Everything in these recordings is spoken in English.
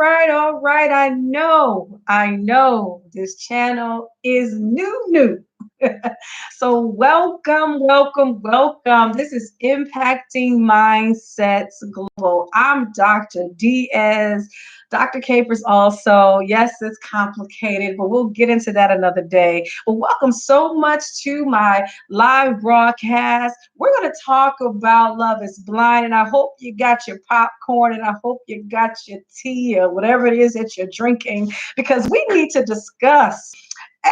all right. I know this channel is new. So welcome. This is Impacting Mindsets Global. I'm Dr. Diaz, Dr. Capers also. Yes, it's complicated, but we'll get into that another day. Well, welcome so much to my live broadcast. We're going to talk about Love is Blind, and I hope you got your popcorn and I hope you got your tea or whatever it is that you're drinking because we need to discuss.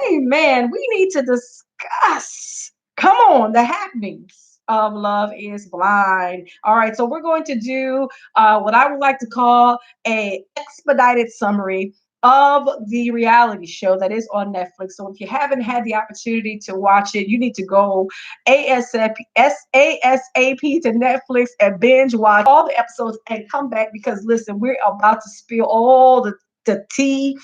Amen. We need to discuss. Come on, the happenings of Love is Blind. All right, so we're going to do what I would like to call a expedited summary of the reality show that is on Netflix. So if you haven't had the opportunity to watch it, you need to go ASAP, ASAP to Netflix and binge watch all the episodes and come back because listen, we're about to spill all the tea.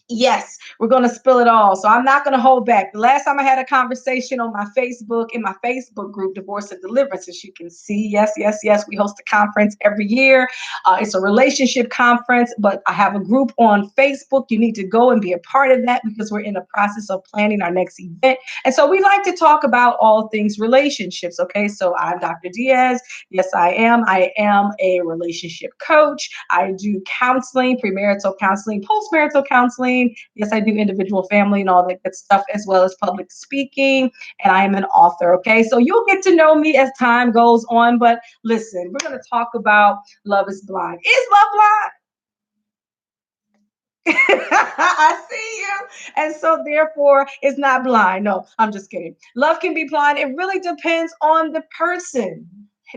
Yes, we're going to spill it all. So I'm not going to hold back. The last time I had a conversation on my Facebook, in my Facebook group, Divorce and Deliverance, as you can see, yes, we host a conference every year. It's a relationship conference, but I have a group on Facebook. You need to go and be a part of that because we're in the process of planning our next event. And so we like to talk about all things relationships. Okay, so I'm Dr. Diaz. Yes, I am. I am a relationship coach. I do counseling, premarital counseling, postmarital counseling. Yes, I do individual family and all that good stuff, as well as public speaking. And I am an author. Okay, so you'll get to know me as time goes on. But listen, we're going to talk about Love is Blind. Is love blind? I see you. And so therefore it's not blind. No, I'm just kidding. Love can be blind. It really depends on the person.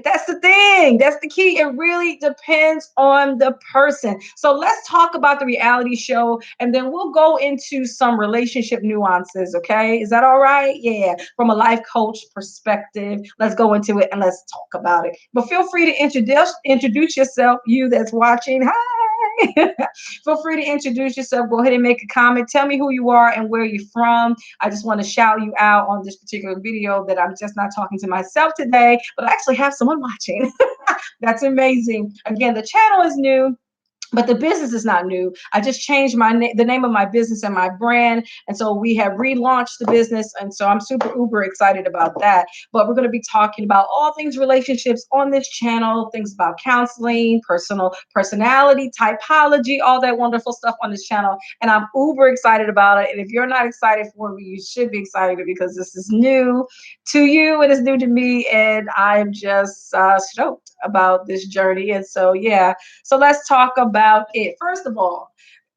That's the thing. That's the key. It really depends on the person. So let's talk about the reality show and then we'll go into some relationship nuances. Okay. Is that all right? Yeah. From a life coach perspective, let's go into it and let's talk about it. But feel free to introduce yourself, you that's watching. Hi. Feel free to introduce yourself. Go ahead and make a comment. Tell me who you are and where you're from. I just want to shout you out on this particular video that I'm just not talking to myself today, but I actually have someone watching. That's amazing. Again, the channel is new. But the business is not new. I just changed the name of my business and my brand. And so we have relaunched the business. And so I'm super uber excited about that. But we're going to be talking about all things relationships on this channel, things about counseling, personality, typology, all that wonderful stuff on this channel. And I'm uber excited about it. And if you're not excited for me, you should be excited because this is new to you and it's new to me. And I'm just stoked about this journey. And so, yeah. So let's talk about it. First of all,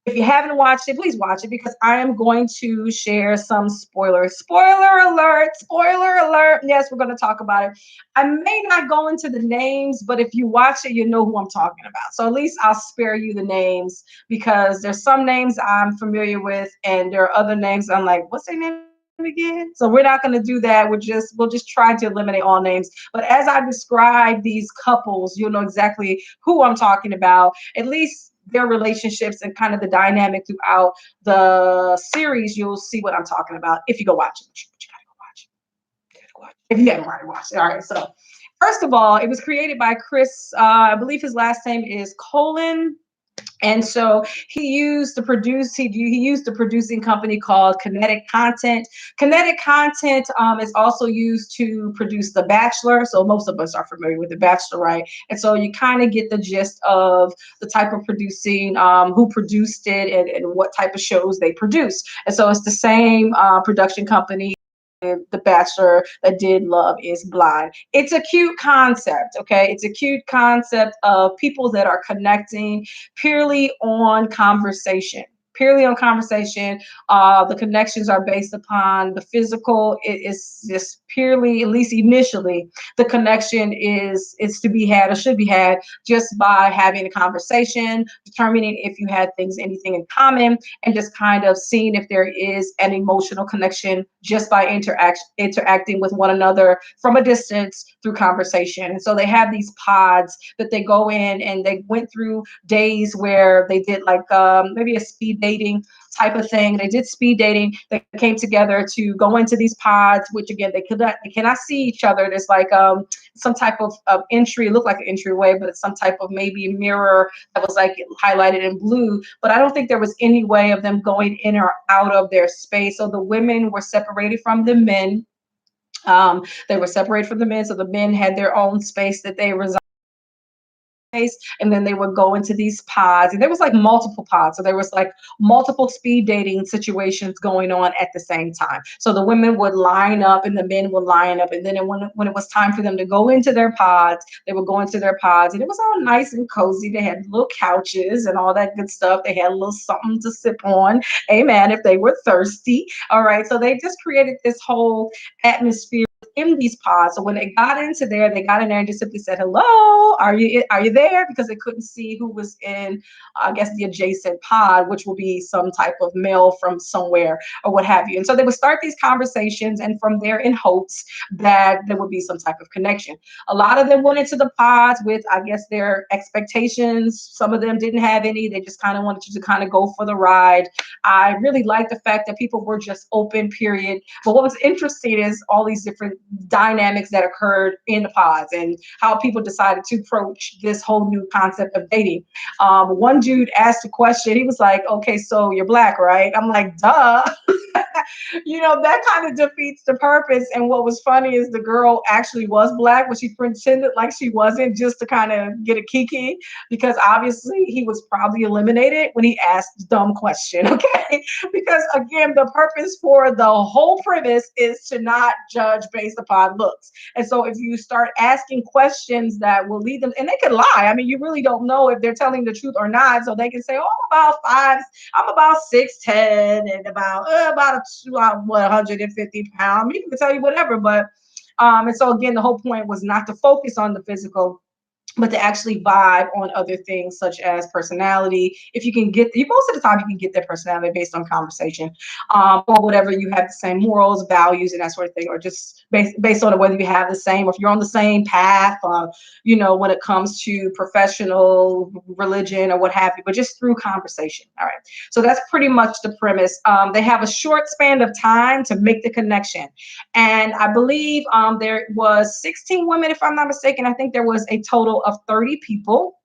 if you haven't watched it, please watch it because I am going to share some spoilers. Spoiler alert, spoiler alert. Yes, we're going to talk about it. I may not go into the names, but if you watch it, you know who I'm talking about. So at least I'll spare you the names because there's some names I'm familiar with and there are other names I'm like, what's their name again? So we're not going to do that. We'll just try to eliminate all names. But as I describe these couples, you'll know exactly who I'm talking about. At least their relationships and kind of the dynamic throughout the series, you'll see what I'm talking about if you go watch it. But you gotta go watch it. You gotta go watch it. If you haven't already watched it. All right. So first of all, it was created by Chris. I believe his last name is Colin. And so he used he used the producing company called Kinetic Content. Kinetic Content is also used to produce The Bachelor. So most of us are familiar with The Bachelor, right? And so you kind of get the gist of the type of producing, who produced it and what type of shows they produce. And so it's the same production company. The Bachelor that did Love is Blind. It's a cute concept, okay? It's a cute concept of people that are connecting purely on conversation. Purely on conversation. The connections are based upon the physical. It is just purely, at least initially, the connection is to be had or should be had just by having a conversation, determining if you had anything in common, and just kind of seeing if there is an emotional connection just by interacting with one another from a distance through conversation. And so they have these pods that they go in, and they went through days where they did like maybe a speed dating type of thing. They did speed dating. They came together to go into these pods, which again, they cannot see each other. There's like some type of entry. It looked like an entryway, but it's some type of maybe mirror that was like highlighted in blue. But I don't think there was any way of them going in or out of their space. So the women were separated from the men. They were separated from the men, so the men had their own space that they resided, and then they would go into these pods, and there was like multiple pods, so there was like multiple speed dating situations going on at the same time. So the women would line up and the men would line up, and then when it was time for them to go into their pods, they would go into their pods, and it was all nice and cozy. They had little couches and all that good stuff. They had a little something to sip on, amen, if they were thirsty. All right, so they just created this whole atmosphere in these pods. So when they got into there, they got in there and just simply said, "Hello, are you there?" Because they couldn't see who was in, I guess, the adjacent pod, which will be some type of male from somewhere or what have you. And so they would start these conversations, and from there, in hopes that there would be some type of connection. A lot of them went into the pods with, I guess, their expectations. Some of them didn't have any. They just kind of wanted you to kind of go for the ride. I really like the fact that people were just open, period. But what was interesting is all these different dynamics that occurred in the pods and how people decided to approach this whole new concept of dating. One dude asked a question. He was like, "Okay, so you're black, right?" I'm like, "Duh." That kind of defeats the purpose. And what was funny is the girl actually was black, but she pretended like she wasn't just to kind of get a kiki, because obviously he was probably eliminated when he asked the dumb question. Okay. Because again, the purpose for the whole premise is to not judge based upon looks. And so if you start asking questions that will lead them, and they could lie. I mean, you really don't know if they're telling the truth or not. So they can say, "Oh, I'm about 5, I'm about 6'10" and about a 150 pounds." People can tell you whatever, but and so again, the whole point was not to focus on the physical, but to actually vibe on other things such as personality. If you can get, you most of the time you can get their personality based on conversation, or whatever, you have the same morals, values, and that sort of thing, or just based on whether you have the same, or if you're on the same path, when it comes to professional, religion, or what have you, but just through conversation. All right. So that's pretty much the premise. They have a short span of time to make the connection. And I believe there was 16 women, if I'm not mistaken. I think there was a total of 30 people.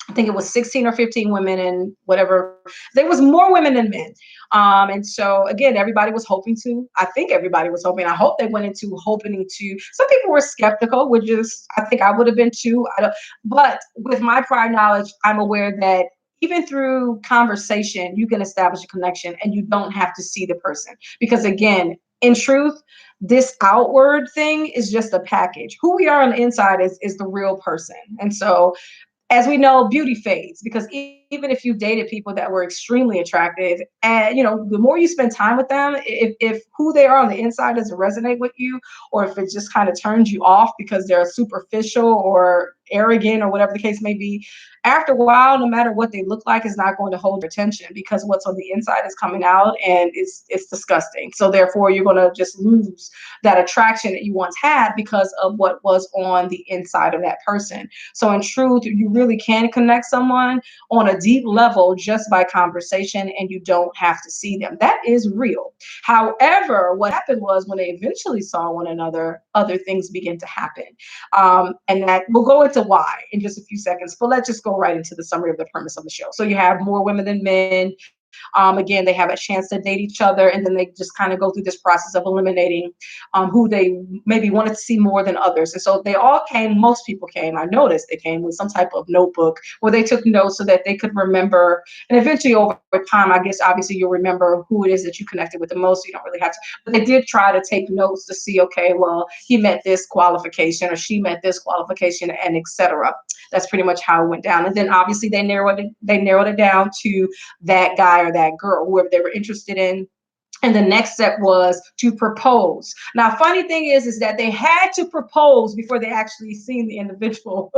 I think it was 16 or 15 women and whatever. There was more women than men. And so again, everybody was hoping to, I think everybody was hoping, I hope they went into hoping to, some people were skeptical, which is, I think I would have been too. But with my prior knowledge, I'm aware that even through conversation, you can establish a connection and you don't have to see the person. Because again, in truth, this outward thing is just a package. Who we are on the inside is the real person. And so as we know, beauty fades, because even if you dated people that were extremely attractive, and the more you spend time with them, if who they are on the inside doesn't resonate with you, or if it just kind of turns you off because they're superficial or arrogant or whatever the case may be, after a while, no matter what they look like, is not going to hold your attention, because what's on the inside is coming out, and it's disgusting. So therefore, you're going to just lose that attraction that you once had because of what was on the inside of that person. So in truth, you really can connect someone on a deep level just by conversation, and you don't have to see them. That is real. However, what happened was when they eventually saw one another, other things began to happen. And that we'll go into why in just a few seconds, but let's just go right into the summary of the premise of the show. So you have more women than men. Again, they have a chance to date each other, and then they just kind of go through this process of eliminating who they maybe wanted to see more than others. And so they all came, most people came, I noticed they came with some type of notebook where they took notes so that they could remember. And eventually over time, I guess, obviously you'll remember who it is that you connected with the most. So you don't really have to, but they did try to take notes to see, okay, well, he met this qualification or she met this qualification, and etc. That's pretty much how it went down. And then obviously they narrowed it down to that guy or that girl, whoever they were interested in. And the next step was to propose. Now, funny thing is that they had to propose before they actually seen the individual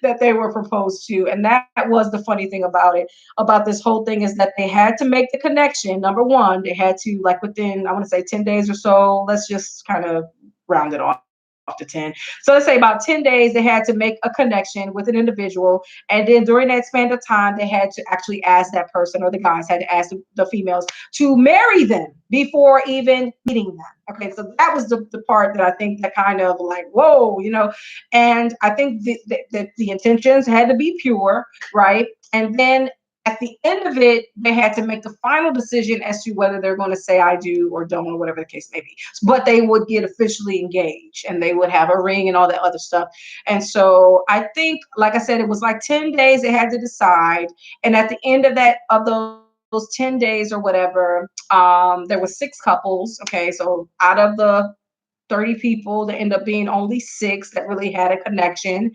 that they were proposed to. And that was the funny thing about it, about this whole thing, is that they had to make the connection. Number one, they had to, like, within, I want to say 10 days or so, let's just kind of round it off. off to 10. So let's say about 10 days, they had to make a connection with an individual. And then during that span of time, they had to actually ask that person, or the guys had to ask the females to marry them before even meeting them. Okay, so that was the part that I think that kind of like, whoa, and I think the intentions had to be pure, right? And then at the end of it, they had to make the final decision as to whether they're going to say I do or don't, or whatever the case may be. But they would get officially engaged and they would have a ring and all that other stuff. And so I think, like I said, it was like 10 days they had to decide. And at the end of those 10 days or whatever, there were six couples. Okay, so out of the 30 people, there ended up being only six that really had a connection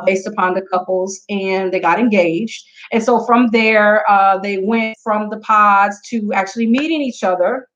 based upon the couples, and they got engaged. And so from there, they went from the pods to actually meeting each other.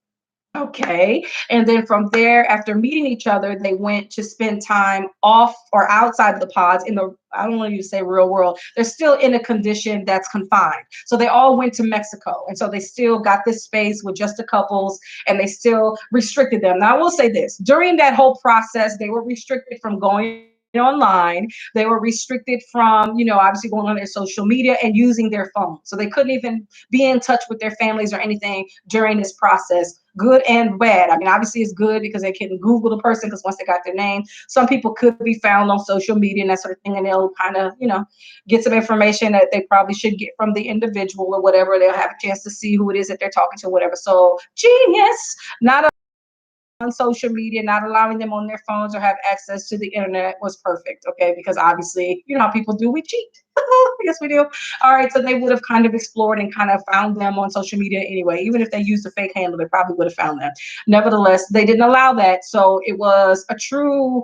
Okay. And then from there, after meeting each other, they went to spend time off or outside the pods in the, I don't want you to say real world. They're still in a condition that's confined. So they all went to Mexico. And so they still got this space with just the couples, and they still restricted them. Now, I will say this, during that whole process, they were restricted from going online. They were restricted from, obviously going on their social media and using their phone. So they couldn't even be in touch with their families or anything during this process, good and bad. I mean, obviously it's good because they can Google the person, because once they got their name, some people could be found on social media and that sort of thing, and they'll kind of, get some information that they probably should get from the individual or whatever. They'll have a chance to see who it is that they're talking to, whatever. So genius, not on social media, not allowing them on their phones or have access to the internet was perfect. Okay, because obviously, you know how people do, we cheat. Yes, we do. All right, so they would have kind of explored and kind of found them on social media anyway. Even if they used a fake handle, they probably would have found them. Nevertheless, they didn't allow that. So it was a true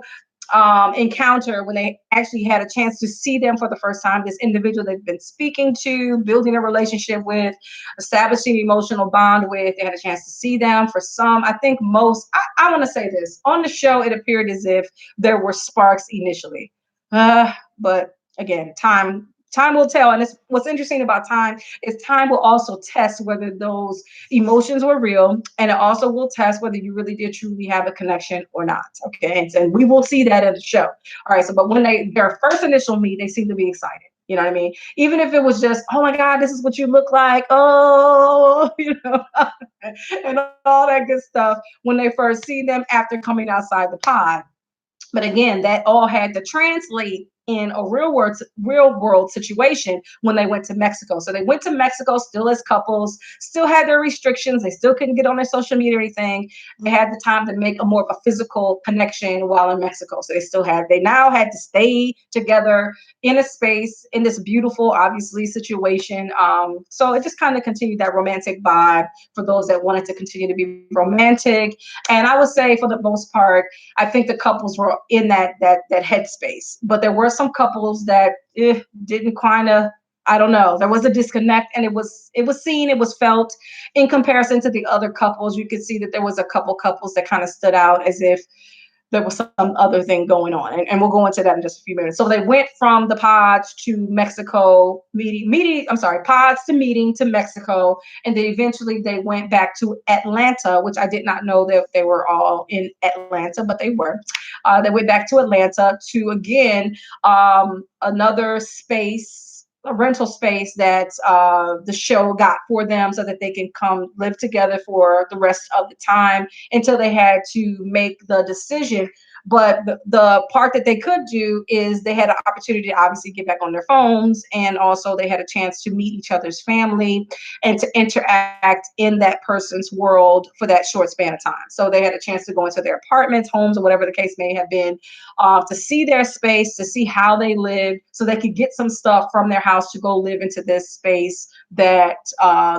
encounter when they actually had a chance to see them for the first time, this individual they've been speaking to, building a relationship with, establishing emotional bond with. They had a chance to see them. For some, I think most, I want to say this, on the show it appeared as if there were sparks initially, but again, time will tell. And it's, what's interesting about time is time will also test whether those emotions were real, and it also will test whether you really did truly have a connection or not. Okay, and we will see that in the show. All right, so but when their first initial meet, they seem to be excited. You know what I mean? Even if it was just, oh my God, this is what you look like. Oh, and all that good stuff when they first see them after coming outside the pod. But again, that all had to translate in a real world situation when they went to Mexico. So they went to Mexico still as couples, still had their restrictions. They still couldn't get on their social media or anything. They had the time to make a more of a physical connection while in Mexico. So they now had to stay together in a space in this beautiful, obviously, situation. So it just kind of continued that romantic vibe for those that wanted to continue to be romantic. And I would say for the most part, I think the couples were in that headspace, but there were some couples that didn't kind of. I don't know. There was a disconnect, and it was seen, it was felt in comparison to the other couples. You could see that there was a couple couples that kind of stood out as if there was some other thing going on. And we'll go into that in just a few minutes. So they went from the pods to Mexico, pods to meeting to Mexico. And then eventually they went back to Atlanta, which I did not know that they were all in Atlanta, but they were. They went back to Atlanta to, again, another space, a rental space that the show got for them so that they can come live together for the rest of the time until they had to make the decision. But the part that they could do is they had an opportunity to obviously get back on their phones, and also they had a chance to meet each other's family and to interact in that person's world for that short span of time. So they had a chance to go into their apartments, homes, or whatever the case may have been, to see their space, to see how they lived, so they could get some stuff from their house to go live into this space that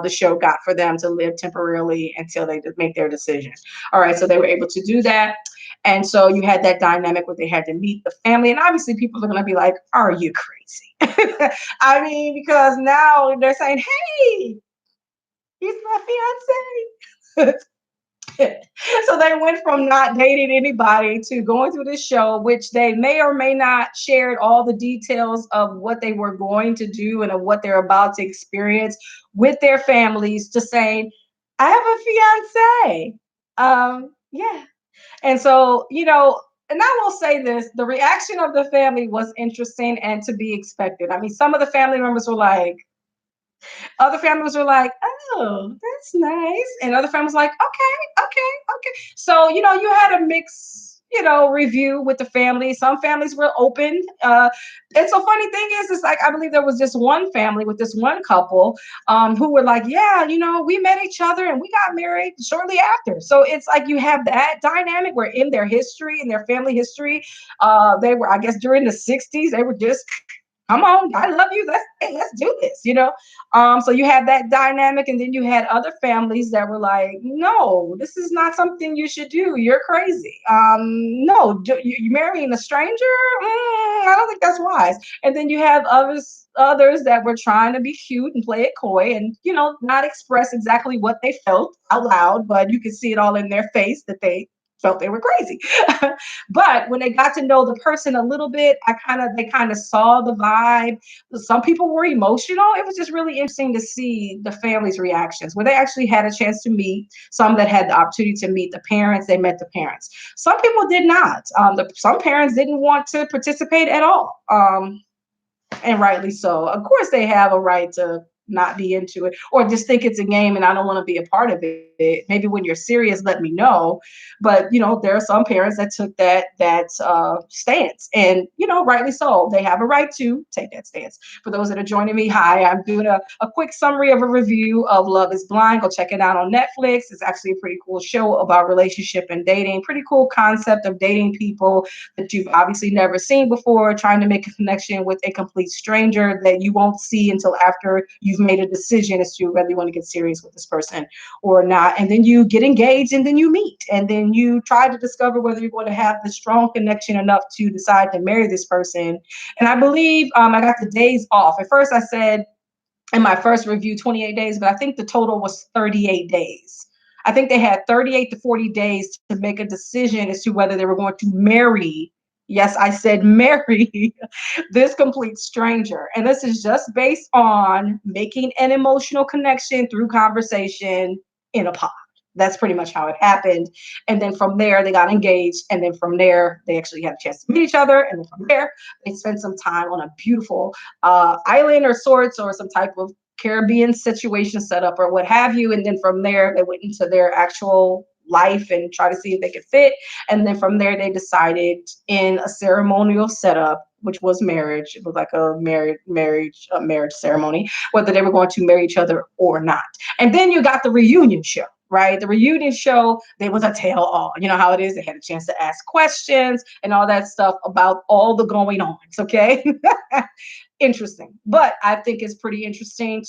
the show got for them to live temporarily until they make their decision. All right, so they were able to do that. And so you had that dynamic where they had to meet the family. And obviously people are going to be like, are you crazy? I mean, because now they're saying, hey, he's my fiance. So they went from not dating anybody to going through this show, which they may or may not shared all the details of what they were going to do and of what they're about to experience with their families, to saying, I have a fiance. Yeah. And so, And I will say this, the reaction of the family was interesting and to be expected. I mean, some of the family members were like, other families were like, oh, that's nice. And other families like, okay, okay, okay. So, you had a mix, review with the family. Some families were open. And so funny thing is, it's like, I believe there was just one family with this one couple who were like, yeah, we met each other and we got married shortly after. So it's like you have that dynamic where in their history, in their family history, they were, I guess, during the 60s, they were just come on, I love you. Let's do this. So you had that dynamic, and then you had other families that were like, no, this is not something you should do. You're crazy. No, you marrying a stranger? I don't think that's wise. And then you have others that were trying to be cute and play it coy and not express exactly what they felt out loud, but you could see it all in their face that they felt they were crazy. But when they got to know the person a little bit, they kind of saw the vibe. Some people were emotional. It was just really interesting to see the family's reactions where they actually had a chance to meet. Some that had the opportunity to meet the parents, they met the parents. Some people did not. Some parents didn't want to participate at all. And rightly so. Of course, they have a right to not be into it or just think it's a game and I don't want to be a part of it. Maybe when you're serious, let me know. But there are some parents that took that stance, and rightly so. They have a right to take that stance. For those that are joining me, hi, I'm doing a quick summary of a review of Love is Blind. Go check it out on Netflix. It's actually a pretty cool show about relationship and dating. Pretty cool concept of dating people that you've obviously never seen before, trying to make a connection with a complete stranger that you won't see until after you've made a decision as to whether you want to get serious with this person or not. And then you get engaged and then you meet and then you try to discover whether you're going to have the strong connection enough to decide to marry this person. And I believe I got the days off. At first I said in my first review 28 days, but I think the total was 38 days. I think they had 38 to 40 days to make a decision as to whether they were going to marry. Yes, I said marry this complete stranger. And this is just based on making an emotional connection through conversation in a pod. That's pretty much how it happened. And then from there, they got engaged. And then from there, they actually had a chance to meet each other. And then from there, they spent some time on a beautiful island or sorts or some type of Caribbean situation set up or what have you. And then from there, they went into their actual life and try to see if they could fit. And then from there, they decided in a ceremonial setup, which was marriage. It was like a marriage ceremony, whether they were going to marry each other or not. And then you got the reunion show. Right. The reunion show, there was a tale all. You know how it is. They had a chance to ask questions and all that stuff about all the going ons. Okay. Interesting. But I think it's pretty interesting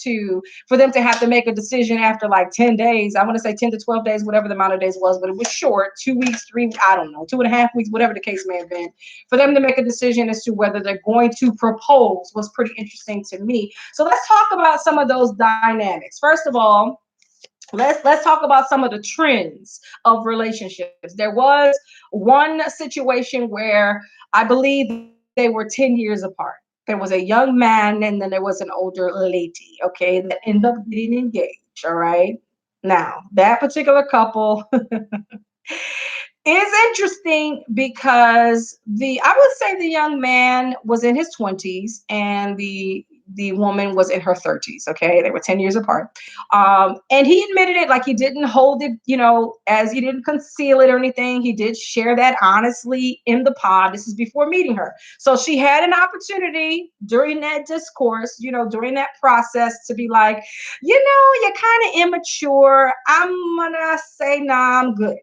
for them to have to make a decision after like 10 days. I want to say 10 to 12 days, whatever the amount of days was, but it was short, 2 weeks, 3, I don't know, 2.5 weeks, whatever the case may have been. For them to make a decision as to whether they're going to propose was pretty interesting to me. So let's talk about some of those dynamics. First of all, let's talk about some of the trends of relationships. There was one situation where I believe they were 10 years apart. There was a young man and then there was an older lady, okay, that ended up getting engaged. All right. Now, that particular couple is interesting because I would say the young man was in his 20s and the woman was in her 30s. Okay, they were 10 years apart. And he admitted it, like he didn't hold it, as he didn't conceal it or anything. He did share that honestly in the pod. This is before meeting her. So she had an opportunity during that discourse, during that process to be like, you're kind of immature. I'm gonna say, nah, I'm good.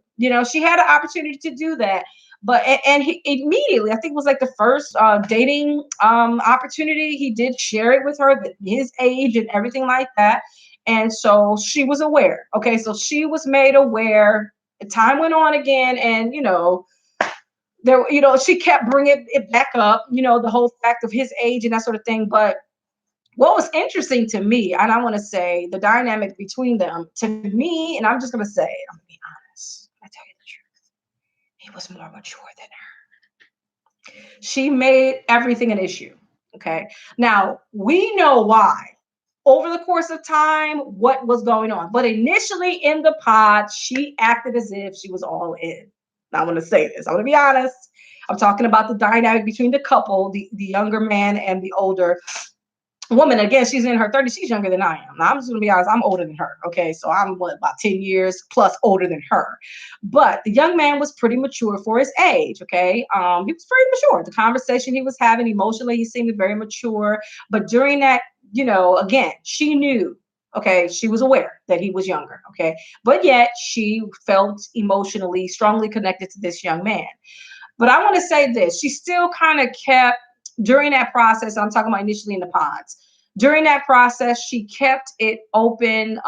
She had an opportunity to do that. But and he immediately, I think it was like the first dating opportunity, he did share it with her, his age and everything like that. And so she was aware. Okay, so she was made aware. Time went on again, and there, she kept bringing it back up. The whole fact of his age and that sort of thing. But what was interesting to me, and I want to say the dynamic between them, to me, and I'm just going to say, I'm going to be honest. I tell you the truth. He was more mature than her. She made everything an issue. Okay. Now, we know why. Over the course of time, what was going on. But initially in the pod, she acted as if she was all in. Now, I want to say this. I want to be honest. I'm talking about the dynamic between the couple, the younger man and the older woman. Again, she's in her 30s. She's younger than I am. Now, I'm just gonna be honest, I'm older than her. Okay, so I'm what, about 10 years plus older than her. But the young man was pretty mature for his age. Okay, he was pretty mature. The conversation he was having emotionally, he seemed very mature. But during that, again, she knew. Okay, she was aware that he was younger. Okay, but yet she felt emotionally strongly connected to this young man. But I want to say this, she still kind of kept, during that process, I'm talking about initially in the pods. During that process, she kept it open,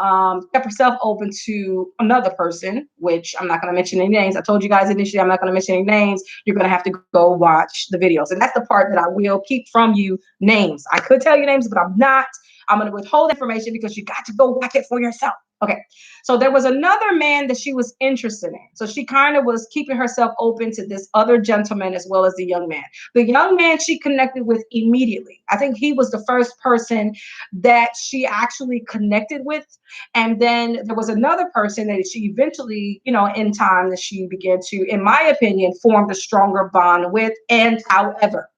kept herself open to another person, which I'm not going to mention any names. I told you guys initially I'm not going to mention any names. You're going to have to go watch the videos. And that's the part that I will keep from you, names. I could tell you names, but I'm not. I'm going to withhold information because you got to go watch it for yourself. Okay. So there was another man that she was interested in. So she kind of was keeping herself open to this other gentleman as well as the young man. The young man she connected with immediately. I think he was the first person that she actually connected with. And then there was another person that she eventually, in time that she began to, in my opinion, formed a stronger bond with. And however,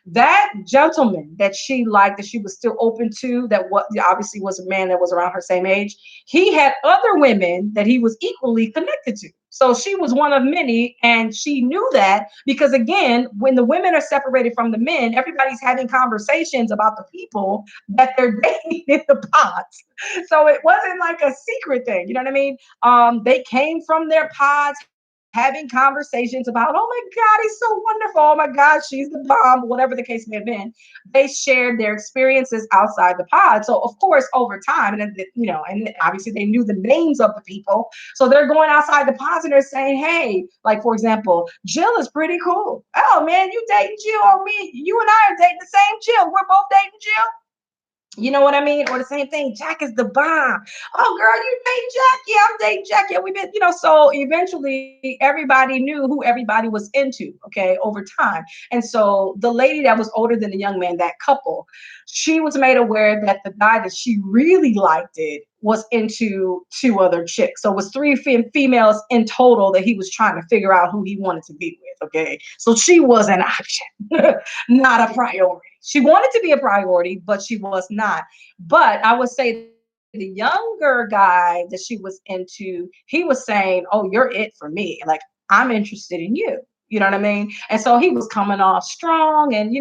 that gentleman that she liked, that she was still open to, that what obviously was a man that was around her same age, he had other women that he was equally connected to. So she was one of many, and she knew that because, again, when the women are separated from the men, everybody's having conversations about the people that they're dating in the pods. So it wasn't like a secret thing. You know what I mean? They came from their pods having conversations about, oh my God, he's so wonderful. Oh my God, she's the bomb, whatever the case may have been. They shared their experiences outside the pod. So of course, over time, and obviously they knew the names of the people. So they're going outside the pods and they're saying, hey, like for example, Jill is pretty cool. Oh man, you dating Jill? Or me? You and I are dating the same Jill. We're both dating Jill. You know what I mean? Or the same thing, Jack is the bomb. Oh, girl, you dating Jack? Yeah, I'm dating Jack. Yeah, we've been, so eventually everybody knew who everybody was into, okay, over time. And so the lady that was older than the young man, that couple, she was made aware that the guy that she really liked it was into two other chicks. So it was three females in total that he was trying to figure out who he wanted to be with, okay? So she was an option, not a priority. She wanted to be a priority, but she was not. But I would say the younger guy that she was into, he was saying, oh, you're it for me. Like, I'm interested in you. You know what I mean? And so he was coming off strong and,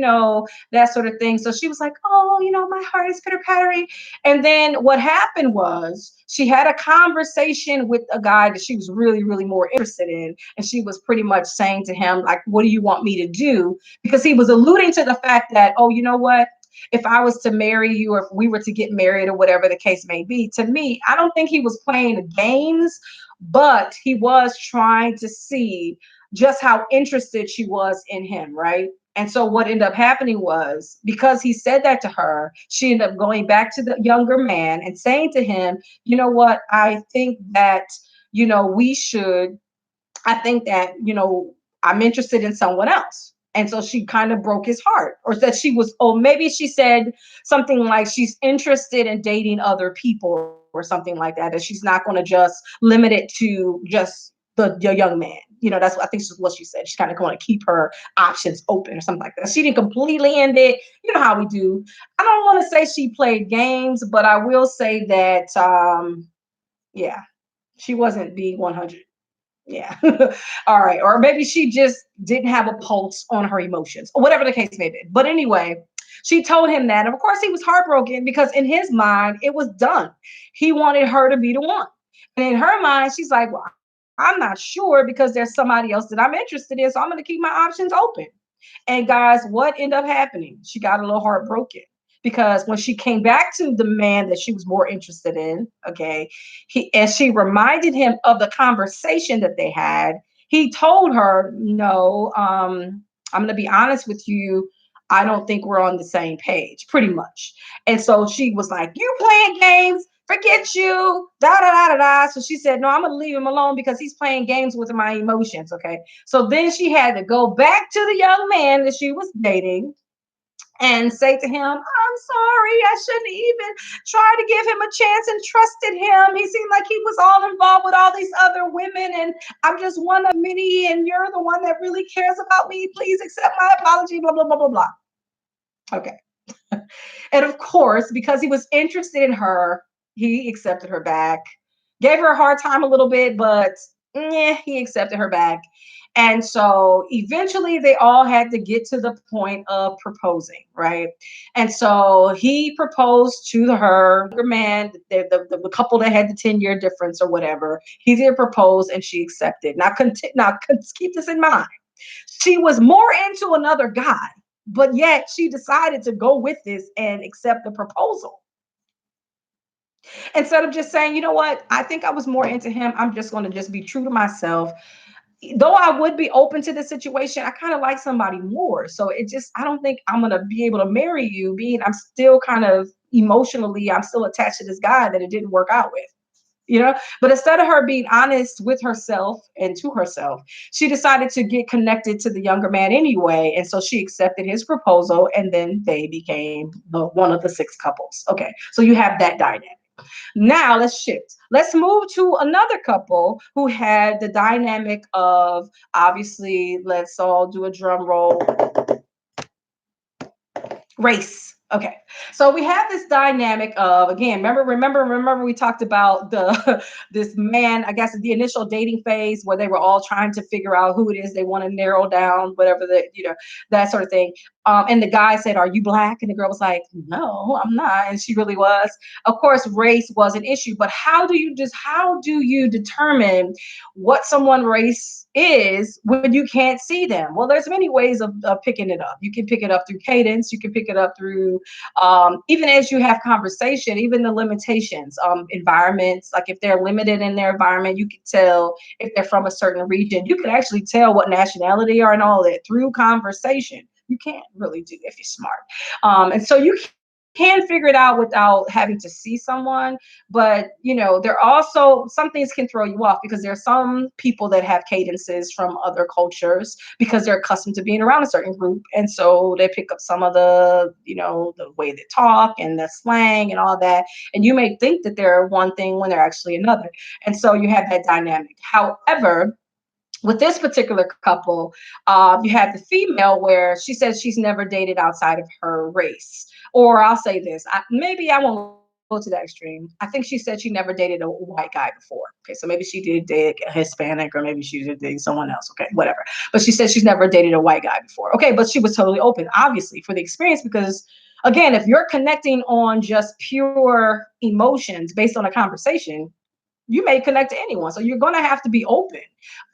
that sort of thing. So she was like, oh, my heart is pitter pattering. And then what happened was she had a conversation with a guy that she was really, really more interested in. And she was pretty much saying to him, like, what do you want me to do? Because he was alluding to the fact that, oh, you know what? If I was to marry you or if we were to get married or whatever the case may be, to me, I don't think he was playing the games, but he was trying to see just how interested she was in him, right? And so what ended up happening was because he said that to her, she ended up going back to the younger man and saying to him, you know what, I think that, we should, I think that, I'm interested in someone else. And so she kind of broke his heart, or that she was, oh, maybe she said something like she's interested in dating other people or something like that, that she's not going to just limit it to just the young man. That's what I think is what she said. She's kind of going to keep her options open or something like that. She didn't completely end it. You know how we do. I don't want to say she played games, but I will say that, yeah, she wasn't being 100. Yeah. All right. Or maybe she just didn't have a pulse on her emotions or whatever the case may be. But anyway, she told him that. And of course, he was heartbroken because in his mind, it was done. He wanted her to be the one. And in her mind, she's like, well, I'm not sure because there's somebody else that I'm interested in. So I'm going to keep my options open. And guys, what ended up happening? She got a little heartbroken because when she came back to the man that she was more interested in, okay, and she reminded him of the conversation that they had, he told her, no, I'm going to be honest with you. I don't think we're on the same page, pretty much. And so she was like, you playing games? Forget you, da da da da da. So she said, no, I'm gonna leave him alone because he's playing games with my emotions. Okay. So then she had to go back to the young man that she was dating and say to him, I'm sorry, I shouldn't even try to give him a chance and trusted him. He seemed like he was all involved with all these other women, and I'm just one of many, and you're the one that really cares about me. Please accept my apology, blah, blah, blah, blah, blah. Okay. And of course, because he was interested in her, he accepted her back. Gave her a hard time a little bit, but yeah, he accepted her back. And so eventually they all had to get to the point of proposing, right? And so he proposed to her, the man, the couple that had the 10-year difference or whatever. He did propose and she accepted. Keep this in mind. She was more into another guy, but yet she decided to go with this and accept the proposal. Instead of just saying, you know what, I think I was more into him. I'm just going to just be true to myself. Though I would be open to the situation, I kind of like somebody more. So I don't think I'm going to be able to marry you, being I'm still kind of emotionally, I'm still attached to this guy that it didn't work out with. But instead of her being honest with herself and to herself, she decided to get connected to the younger man anyway, and so she accepted his proposal, and then they became one of the six couples. Okay, so you have that dynamic. Now let's shift. Let's move to another couple who had the dynamic of, obviously, let's all do a drum roll, race. Okay, so we have this dynamic of, again, remember we talked about the this man, I guess the initial dating phase where they were all trying to figure out who it is they want to narrow down, whatever, that sort of thing. And the guy said, are you black? And the girl was like, no, I'm not. And she really was. Of course, race was an issue, but how do you determine what someone race is when you can't see them? Well, there's many ways of picking it up. You can pick it up through cadence. You can pick it up through, even as you have conversation, even the limitations, environments. Like if they're limited in their environment, you can tell if they're from a certain region. You can actually tell what nationality are and all that through conversation. You can't really do if you're smart. And so you can figure it out without having to see someone. But, there are also some things can throw you off because there are some people that have cadences from other cultures because they're accustomed to being around a certain group. And so they pick up some of the way they talk and the slang and all that. And you may think that they're one thing when they're actually another. And so you have that dynamic. However, with this particular couple, you have the female where she says she's never dated outside of her race. Or I'll say this, maybe I won't go to that extreme. I think she said she never dated a white guy before. Okay, so maybe she did date a Hispanic, or maybe she did date someone else. Okay, whatever. But she said she's never dated a white guy before. Okay, but she was totally open, obviously, for the experience because, again, if you're connecting on just pure emotions based on a conversation, you may connect to anyone. So you're going to have to be open.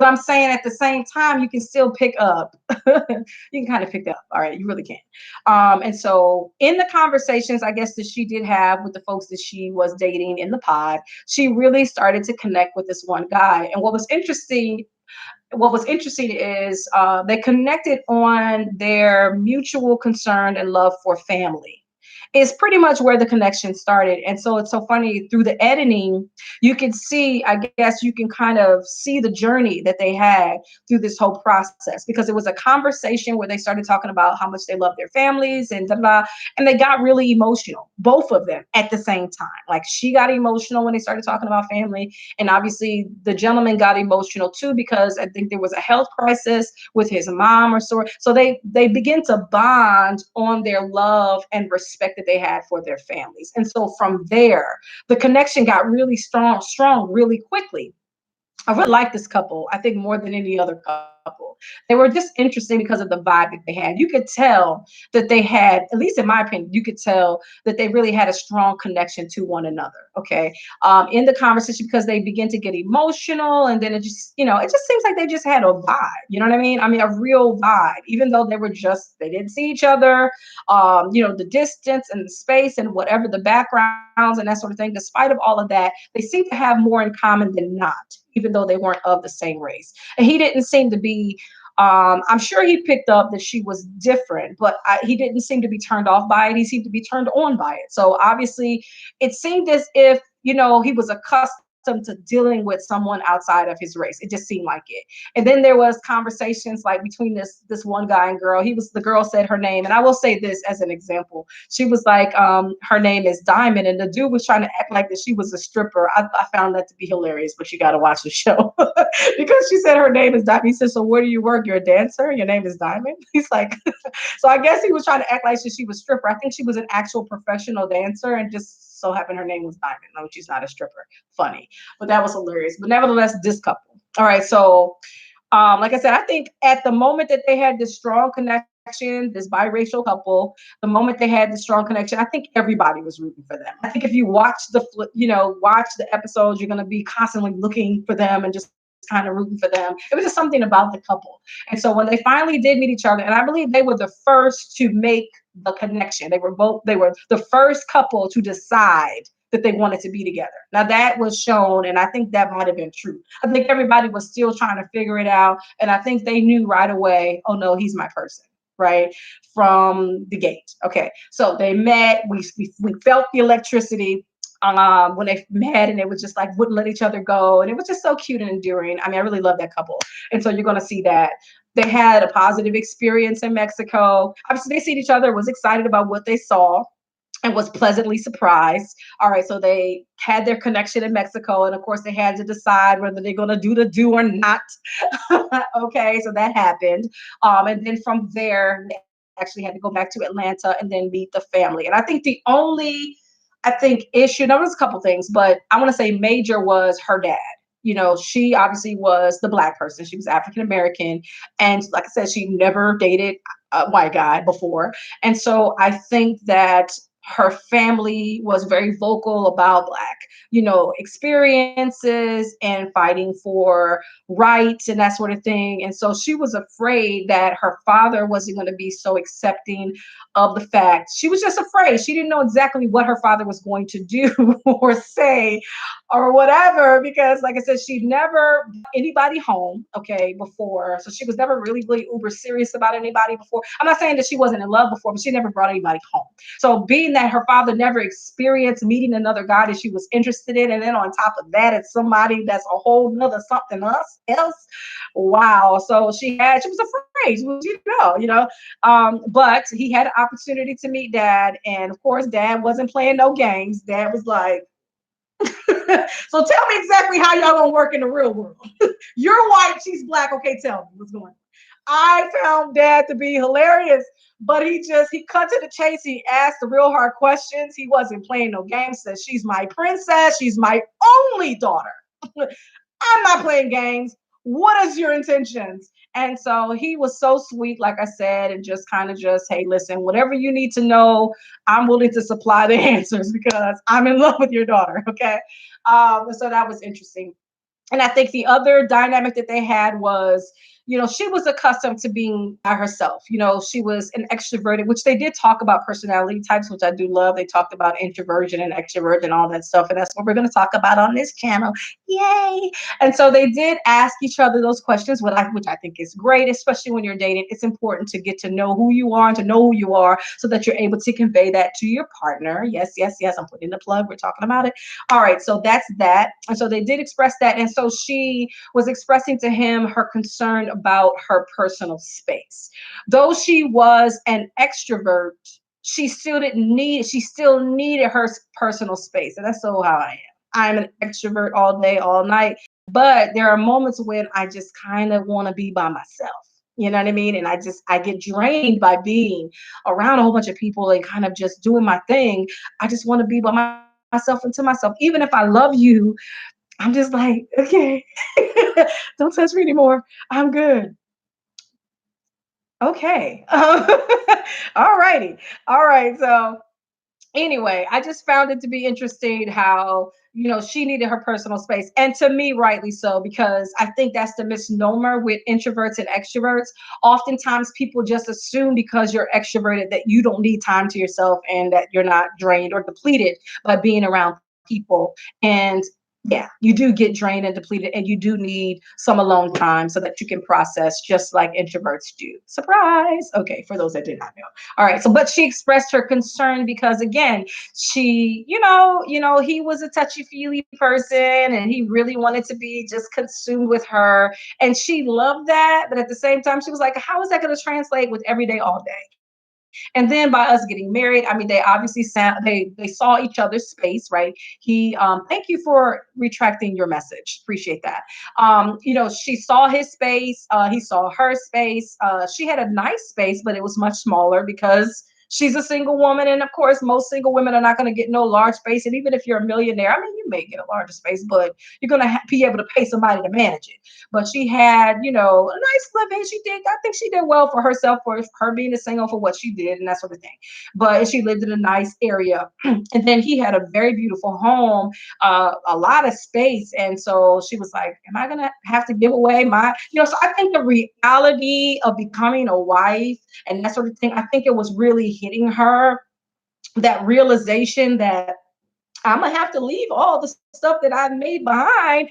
But I'm saying at the same time, you can still pick up. You can kind of pick up. All right. You really can. And so in the conversations, I guess, that she did have with the folks that she was dating in the pod, she really started to connect with this one guy. And what was interesting is they connected on their mutual concern and love for family. Is pretty much where the connection started. And so it's so funny through the editing, you can see, I guess you can kind of see the journey that they had through this whole process, because it was a conversation where they started talking about how much they love their families and blah, blah, and they got really emotional, both of them at the same time. Like she got emotional when they started talking about family. And obviously the gentleman got emotional too, because I think there was a health crisis with his mom or so. So they begin to bond on their love and respect that they had for their families. And so from there, the connection got really strong really quickly. I really like this couple, I think, more than any other couple. They were just interesting because of the vibe that they had. You could tell that they had, at least in my opinion, you could tell that they really had a strong connection to one another. Okay. In the conversation, because they begin to get emotional, and then it just seems like they just had a vibe. You know what I mean? I mean, a real vibe, even though they didn't see each other, the distance and the space and whatever the backgrounds and that sort of thing. Despite of all of that, they seem to have more in common than not, even though they weren't of the same race. And he didn't seem to be, I'm sure he picked up that she was different, but he didn't seem to be turned off by it. He seemed to be turned on by it. So obviously it seemed as if, he was accustomed accustomed to dealing with someone outside of his race. It just seemed like it. And then there was conversations like between this one guy and girl. The girl said her name, and I will say this as an example. She was like, her name is Diamond, and the dude was trying to act like that she was a stripper. I found that to be hilarious, but you got to watch the show because she said her name is Diamond. He said, "So where do you work? You're a dancer. Your name is Diamond." He's like, so I guess he was trying to act like she was a stripper. I think she was an actual professional dancer, and just so happened her name was Diamond. No, she's not a stripper. Funny, but that was hilarious. But nevertheless, this couple. All right, so like I said, I think at the moment that they had this strong connection, this biracial couple, the moment they had this strong connection, I think everybody was rooting for them. I think if you watch watch the episodes, you're gonna be constantly looking for them and just kind of rooting for them. It was just something about the couple. And so when they finally did meet each other, and I believe they were the first to make the connection. They were the first couple to decide that they wanted to be together. Now that was shown, and I think that might have been true. I think everybody was still trying to figure it out, and I think they knew right away, oh no, he's my person, right? From the gate. Okay, so they met, we felt the electricity when they met, and it was just like wouldn't let each other go, and it was just so cute and endearing. I mean, I really love that couple, and so you're going to see that they had a positive experience in Mexico. Obviously, they see each other, was excited about what they saw, and was pleasantly surprised. All right, so they had their connection in Mexico, and of course, they had to decide whether they're going to do the do or not. Okay, so that happened, and then from there, they actually had to go back to Atlanta and then meet the family. And I think the only, I think, issue, there was a couple things, but I want to say major was her dad. She obviously was the Black person. She was African American. And like I said, she never dated a white guy before. And so I think that her family was very vocal about Black, experiences and fighting for rights and that sort of thing. And so she was afraid that her father wasn't going to be so accepting of the fact. She was just afraid. She didn't know exactly what her father was going to do or say or whatever, because like I said, she never brought anybody home, okay, before. So she was never really uber serious about anybody before. I'm not saying that she wasn't in love before, but she never brought anybody home. So being that her father never experienced meeting another guy that she was interested in, and then on top of that, it's somebody that's a whole nother something else. Wow. So she was afraid. She was, but he had an opportunity to meet dad. And of course, dad wasn't playing no games. Dad was like, so tell me exactly how y'all gonna work in the real world. You're white, she's Black. Okay, tell me what's going on. I found dad to be hilarious, but he cut to the chase. He asked the real hard questions. He wasn't playing no games. Says she's my princess. She's my only daughter. I'm not playing games. What is your intentions? And so he was so sweet, like I said, and just kind of just, hey, listen, whatever you need to know, I'm willing to supply the answers because I'm in love with your daughter. Okay. So that was interesting. And I think the other dynamic that they had was, she was accustomed to being by herself. She was an extroverted, which they did talk about personality types, which I do love. They talked about introversion and extrovert and all that stuff. And that's what we're going to talk about on this channel. Yay. And so they did ask each other those questions, which I think is great, especially when you're dating. It's important to get to know who you are and to know who you are so that you're able to convey that to your partner. Yes, yes, yes. I'm putting the plug. We're talking about it. All right. So that's that. And so they did express that. And so she was expressing to him her concern about her personal space. Though she was an extrovert, she still needed her personal space. And that's so how I am. I'm an extrovert all day, all night. But there are moments when I just kind of want to be by myself. You know what I mean? And I get drained by being around a whole bunch of people and kind of just doing my thing. I just want to be by myself and to myself. Even if I love you, I'm just like, okay, don't touch me anymore. I'm good. Okay. All righty. All right. So anyway, I just found it to be interesting how, she needed her personal space. And to me, rightly so, because I think that's the misnomer with introverts and extroverts. Oftentimes people just assume because you're extroverted that you don't need time to yourself and that you're not drained or depleted by being around people. And yeah, you do get drained and depleted, and you do need some alone time so that you can process, just like introverts do. Surprise. Okay, for those that did not know. All right. So, but she expressed her concern because, again, she, he was a touchy feely person, and he really wanted to be just consumed with her, and she loved that. But at the same time, she was like, how is that going to translate with every day, all day? And then by us getting married, I mean, they obviously they saw each other's space, right? Thank you for retracting your message. Appreciate that. She saw his space. He saw her space. She had a nice space, but it was much smaller because she's a single woman, and of course, most single women are not going to get no large space. And even if you're a millionaire, I mean, you may get a larger space, but you're going to be able to pay somebody to manage it. But she had, a nice living. She did, I think she did well for herself, for her being a single, for what she did and that sort of thing. But she lived in a nice area. And then he had a very beautiful home, a lot of space. And so she was like, am I going to have to give away so I think the reality of becoming a wife and that sort of thing, I think it was really hitting her, that realization that I'm gonna have to leave all the stuff that I've made behind,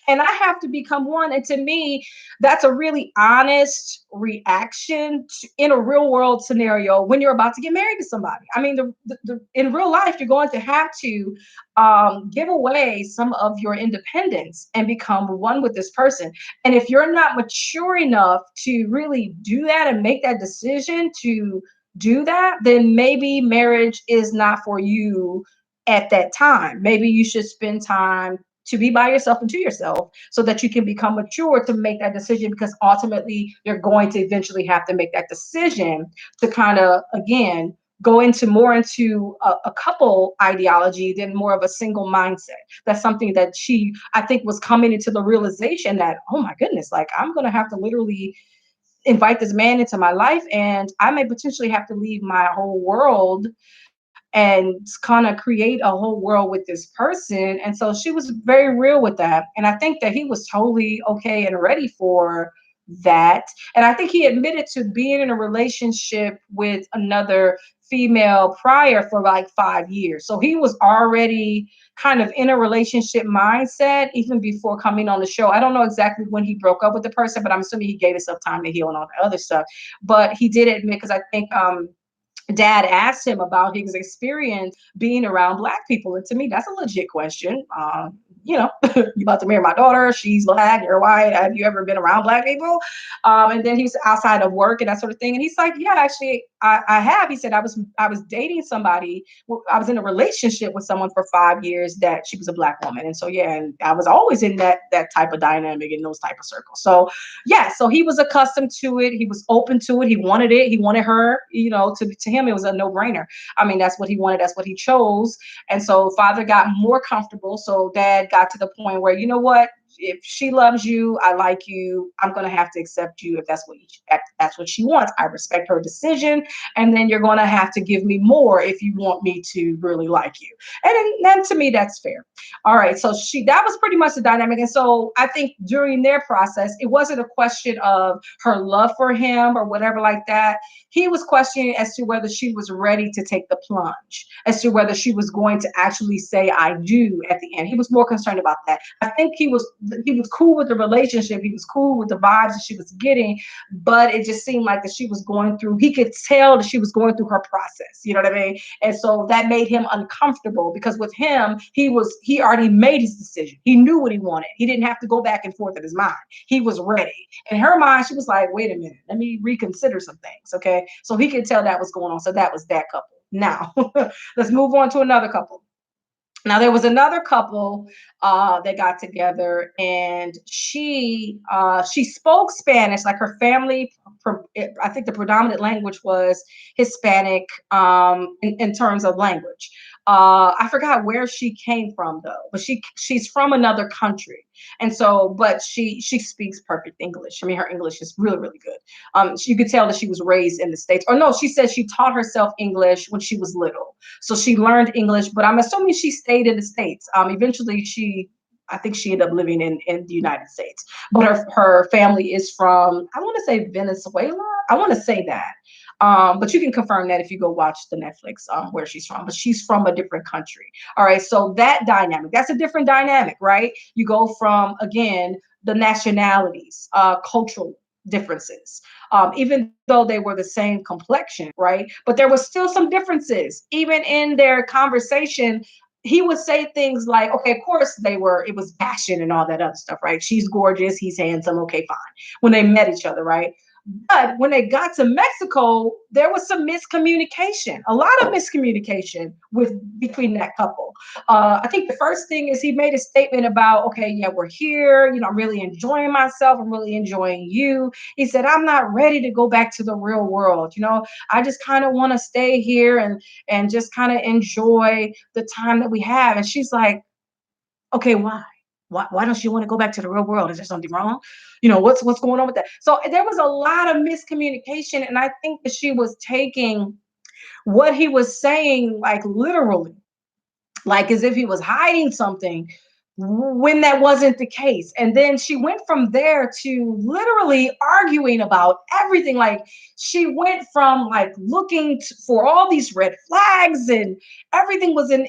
and I have to become one. And to me, that's a really honest reaction in a real world scenario when you're about to get married to somebody. I mean, in real life, you're going to have to give away some of your independence and become one with this person. And if you're not mature enough to really do that and make that decision to do that, then maybe marriage is not for you at that time. Maybe you should spend time to be by yourself and to yourself so that you can become mature to make that decision, because ultimately you're going to eventually have to make that decision to kind of, again, go into a couple ideology than more of a single mindset. That's something that she, I think, was coming into the realization that, oh my goodness, like I'm going to have to literally invite this man into my life, and I may potentially have to leave my whole world and kind of create a whole world with this person. And so she was very real with that. And I think that he was totally okay and ready for that. And I think he admitted to being in a relationship with another female prior for like 5 years. So he was already kind of in a relationship mindset even before coming on the show. I don't know exactly when he broke up with the person, but I'm assuming he gave himself time to heal and all the other stuff. But he did admit, because I think dad asked him about his experience being around black people. And to me, that's a legit question. You about to marry my daughter. She's black, you're white. Have you ever been around black people? And then he's outside of work and that sort of thing. And he's like, yeah, actually, I have. He said, I was dating somebody. I was in a relationship with someone for 5 years that she was a black woman. And so, yeah, and I was always in that type of dynamic in those type of circles. So, yeah, so he was accustomed to it. He was open to it. He wanted it. He wanted her, to him, it was a no brainer. I mean, that's what he wanted. That's what he chose. And so father got more comfortable. So dad got to the point where, you know what? If she loves you, I like you, I'm going to have to accept you if that's what she wants. I respect her decision. And then you're going to have to give me more if you want me to really like you. And then to me, that's fair. All right. So that was pretty much the dynamic. And so I think during their process, it wasn't a question of her love for him or whatever like that. He was questioning as to whether she was ready to take the plunge, as to whether she was going to actually say I do at the end. He was more concerned about that. I think he was cool with the relationship. He was cool with the vibes that she was getting, but it just seemed like that she was going through, he could tell that she was going through her process. You know what I mean? And so that made him uncomfortable, because with him, he already made his decision. He knew what he wanted. He didn't have to go back and forth in his mind. He was ready. In her mind, she was like, wait a minute, let me reconsider some things. Okay. So he could tell that was going on. So that was that couple. Now, let's move on to another couple. Now there was another couple that got together, and she spoke Spanish. Like her family, I think the predominant language was Hispanic, in terms of language. I forgot where she came from though, but she's from another country, and so but she speaks perfect English. I mean, her English is really really good. You could tell that she was raised in the States. Or no, she said she taught herself English when she was little. So she learned English, but I'm assuming she stayed in the States. Eventually, I think she ended up living in the United States. But her family is from, I want to say Venezuela. I want to say that. But you can confirm that if you go watch the Netflix where she's from. But she's from a different country. All right. So that dynamic, that's a different dynamic, right? You go from, again, the nationalities, cultural differences, even though they were the same complexion, right? But there was still some differences, even in their conversation. He would say things like, okay, of course it was passion and all that other stuff, right? She's gorgeous, he's handsome, okay, fine. When they met each other, right? But when they got to Mexico, there was some miscommunication, a lot of miscommunication with between that couple. I think the first thing is he made a statement about, okay, yeah, we're here. I'm really enjoying myself. I'm really enjoying you. He said, I'm not ready to go back to the real world. I just kind of want to stay here and just kind of enjoy the time that we have. And she's like, okay, why? Why don't you want to go back to the real world? Is there something wrong? What's going on with that? So there was a lot of miscommunication, and I think that she was taking what he was saying like literally, like as if he was hiding something when that wasn't the case. And then she went from there to literally arguing about everything. Like she went from like looking for all these red flags and everything was an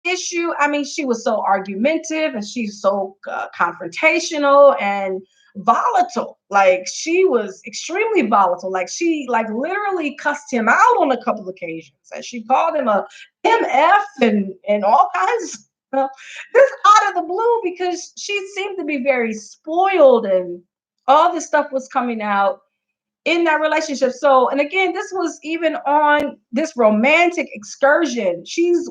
issue. I mean, she was so argumentative and she's so confrontational and volatile. Like she was extremely volatile. Like she like literally cussed him out on a couple of occasions and she called him a MF and all kinds of this out of the blue because she seemed to be very spoiled and all this stuff was coming out in that relationship. So, and again, this was even on this romantic excursion. She's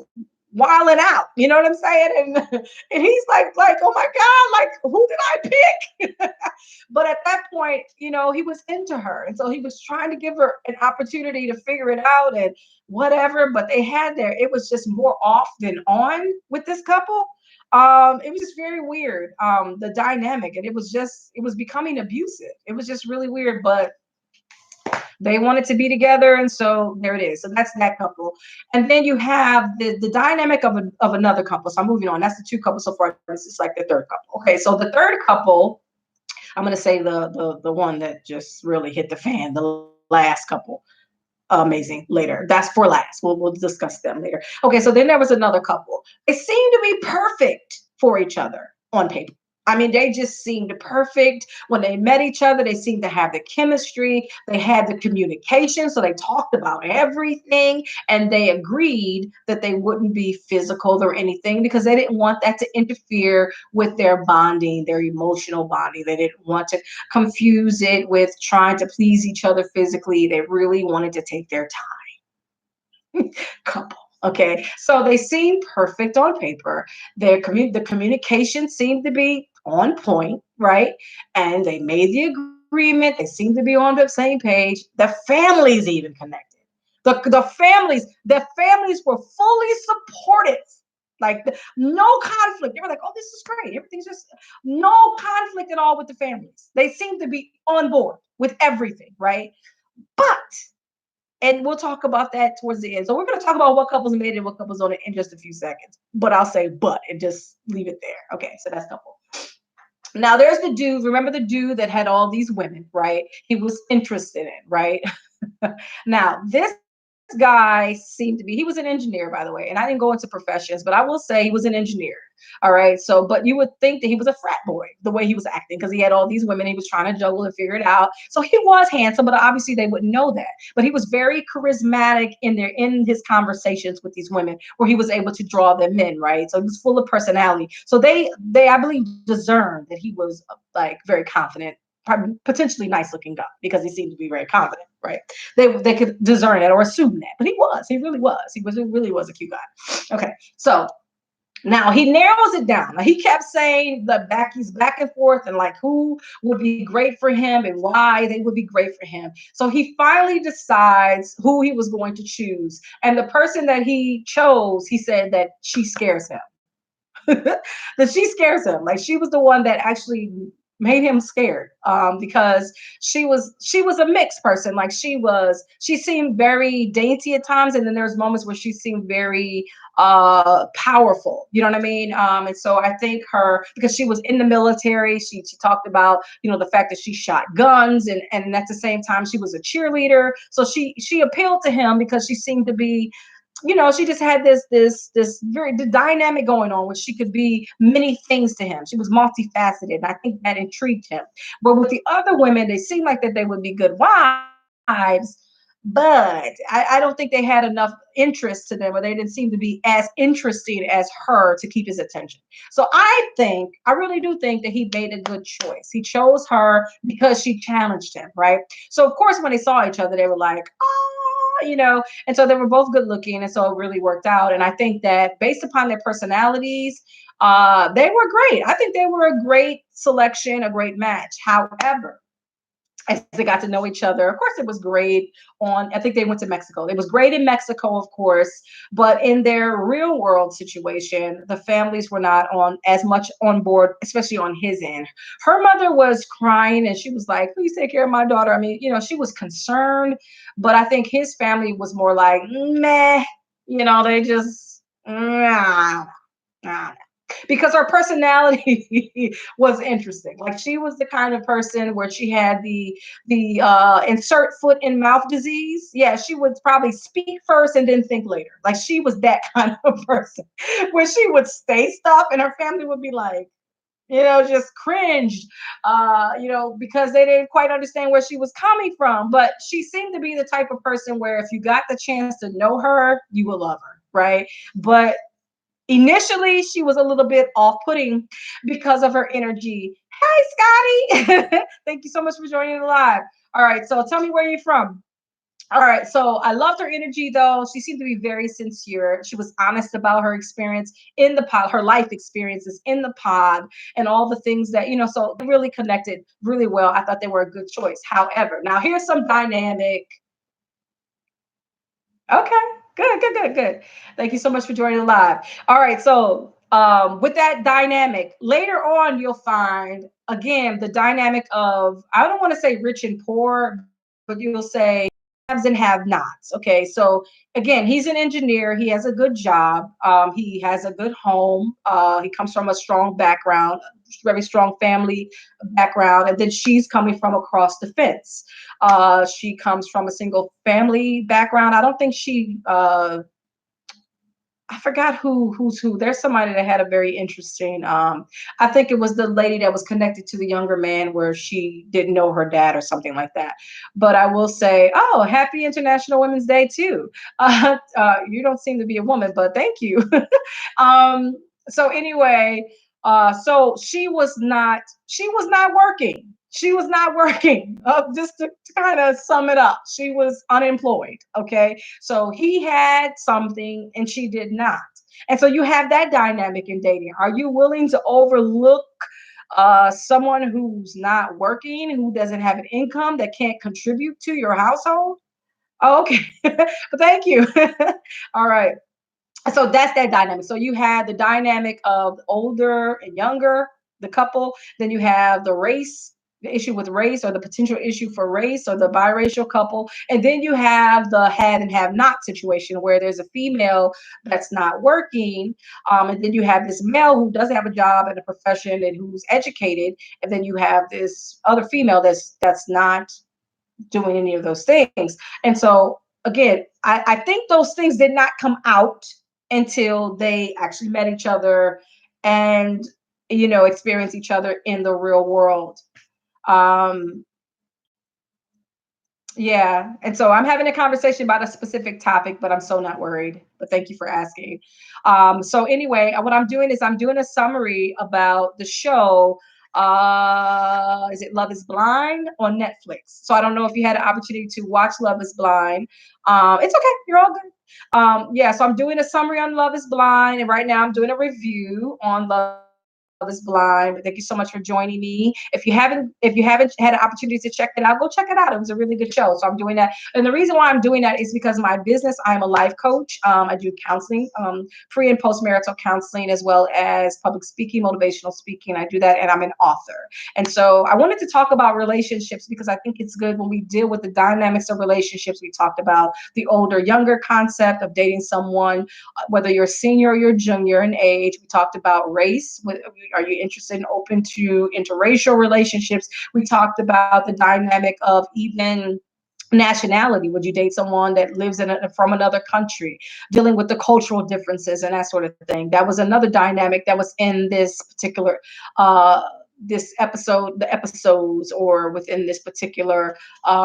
wilding out, you know what I'm saying? And he's like, oh my God, like who did I pick? But at that point, he was into her. And so he was trying to give her an opportunity to figure it out and whatever. But it was just more off than on with this couple. It was just very weird, the dynamic. And it was becoming abusive. It was just really weird. But they wanted to be together, and so there it is. So that's that couple. And then you have the dynamic of another couple. So I'm moving on. That's the two couples so far. This is like the third couple. Okay, so the third couple, I'm gonna say the one that just really hit the fan, the last couple. Amazing. Later. That's for last. We'll discuss them later. Okay, so then there was another couple. They seemed to be perfect for each other on paper. I mean, they just seemed perfect. When they met each other, they seemed to have the chemistry. They had the communication. So they talked about everything and they agreed that they wouldn't be physical or anything because they didn't want that to interfere with their bonding, their emotional bonding. They didn't want to confuse it with trying to please each other physically. They really wanted to take their time. Couple. Okay, so they seem perfect on paper. The communication seemed to be on point, right? And they made the agreement. They seemed to be on the same page. The families even connected. The families were fully supportive. Like no conflict. They were like, "Oh, this is great. Everything's just no conflict at all with the families." They seemed to be on board with everything, right? But and we'll talk about that towards the end. So we're going to talk about what couples made it and what couples on it in just a few seconds. But I'll say but and just leave it there. Okay, so that's couple. Now there's the dude. Remember the dude that had all these women, right? He was interested in, right? Now this guy seemed to be, he was an engineer, by the way, and I didn't go into professions, but I will say he was an engineer. All right. So, but you would think that he was a frat boy the way he was acting because he had all these women he was trying to juggle and figure it out. So he was handsome, but obviously they wouldn't know that. But he was very charismatic in his conversations with these women where he was able to draw them in, right? So he was full of personality. So they I believe discerned that he was like very confident, potentially nice looking guy because he seemed to be very confident, right? They could discern it or assume that, but he really was a cute guy. Okay, so now he narrows it down. Now, he kept saying he's back and forth and like who would be great for him and why they would be great for him. So he finally decides who he was going to choose. And the person that he chose, he said that she scares him. That she scares him. Like she was the one that actually made him scared, because she was a mixed person. Like she seemed very dainty at times, and then there's moments where she seemed very powerful. You know what I mean? And so I think her, because she was in the military, she talked about, the fact that she shot guns, and at the same time she was a cheerleader. So she appealed to him because she seemed to be, she just had this very the dynamic going on, which she could be many things to him. She was multifaceted, and I think that intrigued him. But with the other women, they seemed like that they would be good wives, but I don't think they had enough interest to them, or they didn't seem to be as interesting as her to keep his attention. So I really do think that he made a good choice. He chose her because she challenged him, right? So of course, when they saw each other, they were like, oh, and so they were both good looking, and so it really worked out. And I think that based upon their personalities, they were great. I think they were a great selection, a great match. However, as they got to know each other, of course, it was great on, I think they went to Mexico. It was great in Mexico, of course, but in their real world situation, the families were not on as much on board, especially on his end. Her mother was crying and she was like, please take care of my daughter. I mean, she was concerned, but I think his family was more like, meh, they just, nah, because her personality was interesting. Like she was the kind of person where she had the insert foot in mouth disease. Yeah, she would probably speak first and then think later. Like she was that kind of person where she would say stuff and her family would be like, just cringed, because they didn't quite understand where she was coming from. But she seemed to be the type of person where if you got the chance to know her, you will love her, right? But initially, she was a little bit off-putting because of her energy. Hey, Scotty! Thank you so much for joining the live. All right, so tell me where you're from. All right, so I loved her energy though. She seemed to be very sincere. She was honest about her experience in the pod, her life experiences in the pod, and all the things that, so they really connected really well. I thought they were a good choice. However, now here's some dynamic. Okay, good, good, good, good. Thank you so much for joining the live. All right, so with that dynamic, later on you'll find again the dynamic of, I don't want to say rich and poor, but you'll say haves and have nots. Okay, so again, he's an engineer. He has a good job. He has a good home. He comes from a strong background, very strong family background, and then she's coming from across the fence. She comes from a single family background. I don't think I forgot who's who. There's somebody that had a very interesting. I think it was the lady that was connected to the younger man, where she didn't know her dad or something like that. But I will say, oh, happy International Women's Day too. You don't seem to be a woman, but thank you. um, so anyway, so she was not working. She was not working. Just to kind of sum it up, she was unemployed. Okay, so he had something and she did not. And so you have that dynamic in dating. Are you willing to overlook someone who's not working, who doesn't have an income, that can't contribute to your household? Oh, okay. But thank you. All right. So that's that dynamic. So you have the dynamic of older and younger, the couple. Then you have the issue with race, or the potential issue for race, or the biracial couple. And then you have the had and have not situation, where there's a female that's not working. And then you have this male who does have a job and a profession and who's educated. And then you have this other female that's not doing any of those things. And so again, I think those things did not come out until they actually met each other and experience each other in the real world. Um, yeah, and so I'm having a conversation about a specific topic, but I'm so not worried. But thank you for asking. So anyway, what I'm doing is I'm doing a summary about the show. Is it Love Is Blind on Netflix? So I don't know if you had an opportunity to watch Love Is Blind. It's okay, you're all good. Yeah, so I'm doing a summary on Love Is Blind, and right now I'm doing a review on Love Is Blind. Love is Blind. Thank you so much for joining me. If you haven't had an opportunity to check it out, go check it out. It was a really good show. So I'm doing that. And the reason why I'm doing that is because my business, I'm a life coach. I do counseling, pre and post marital counseling, as well as public speaking, motivational speaking. I do that, and I'm an author. And so I wanted to talk about relationships because I think it's good when we deal with the dynamics of relationships. We talked about the older, younger concept of dating someone, whether you're a senior or you're junior in age. We talked about race. Are you interested and open to interracial relationships? We talked about the dynamic of even nationality. Would you date someone that lives from another country, dealing with the cultural differences and that sort of thing? That was another dynamic that was in this particular uh this episode, the episodes, or within this particular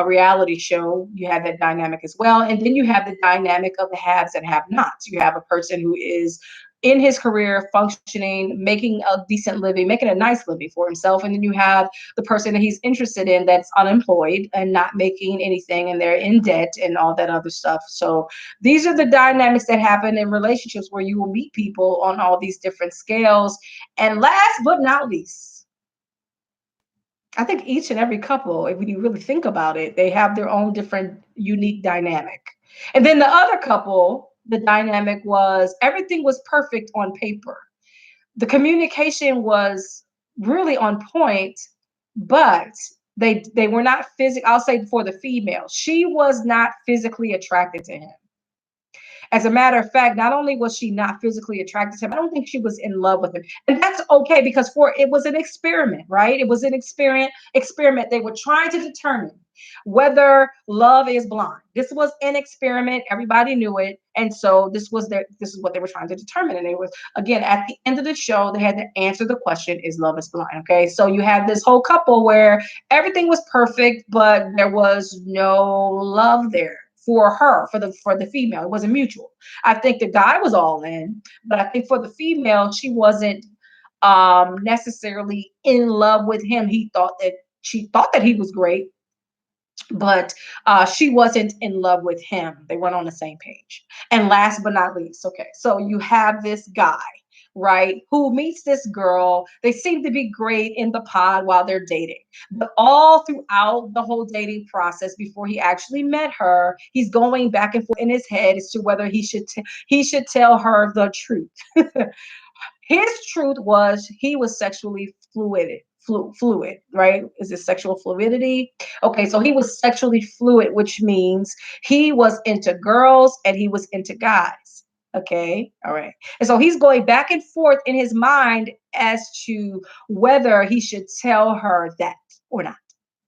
reality show. You have that dynamic as well, and then you have the dynamic of the haves and have nots. You have a person who is in his career, functioning, making a decent living, making a nice living for himself, and then you have the person that he's interested in that's unemployed and not making anything, and they're in debt and all that other stuff. So these are the dynamics that happen in relationships, where you will meet people on all these different scales. And last but not least, I think each and every couple, when you really think about it, they have their own different unique dynamic. And then the other couple, the dynamic was everything was perfect on paper. The communication was really on point, but they were not physical. I'll say for the female, she was not physically attracted to him. As a matter of fact, not only was she not physically attracted to him, I don't think she was in love with him. And that's okay, because for it was an experiment, right? It was an experiment. They were trying to determine whether love is blind. This was an experiment. Everybody knew it. And so this is what they were trying to determine. And it was, again, at the end of the show, they had to answer the question, is love is blind? Okay. So you have this whole couple where everything was perfect, but there was no love there for her, for the female. It wasn't mutual. I think the guy was all in, but I think for the female, she wasn't necessarily in love with him. She thought that he was great, but she wasn't in love with him. They weren't on the same page. And last but not least, okay, so you have this guy, right, who meets this girl. They seem to be great in the pod while they're dating. But all throughout the whole dating process, before he actually met her, he's going back and forth in his head as to whether he should tell her the truth. His truth was he was sexually fluid, right? Is it sexual fluidity? Okay, so he was sexually fluid, which means he was into girls and he was into guys. Okay, all right. And so he's going back and forth in his mind as to whether he should tell her that or not,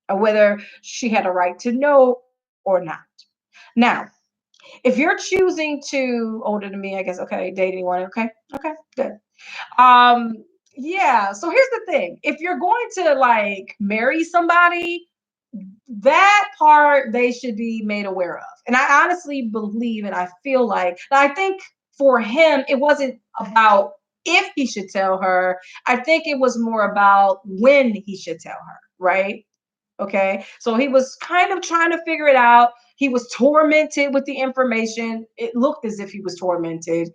or whether she had a right to know or not. Now, if you're choosing to, older than me, I guess, okay, dating one, okay, good. Um, yeah. So here's the thing: if you're going to like marry somebody, that part they should be made aware of. And I honestly believe, and I feel like, and I think for him, it wasn't about if he should tell her. I think it was more about when he should tell her, right? Okay. So he was kind of trying to figure it out. He was tormented with the information. It looked as if he was tormented.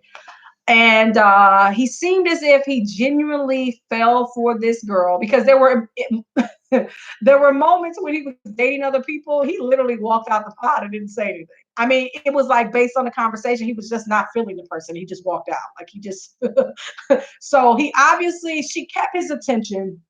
And he seemed as if he genuinely fell for this girl, because there were moments when he was dating other people. He literally walked out the pod and didn't say anything. I mean, it was like based on the conversation, he was just not feeling the person. He just walked out. Like he just so he obviously, she kept his attention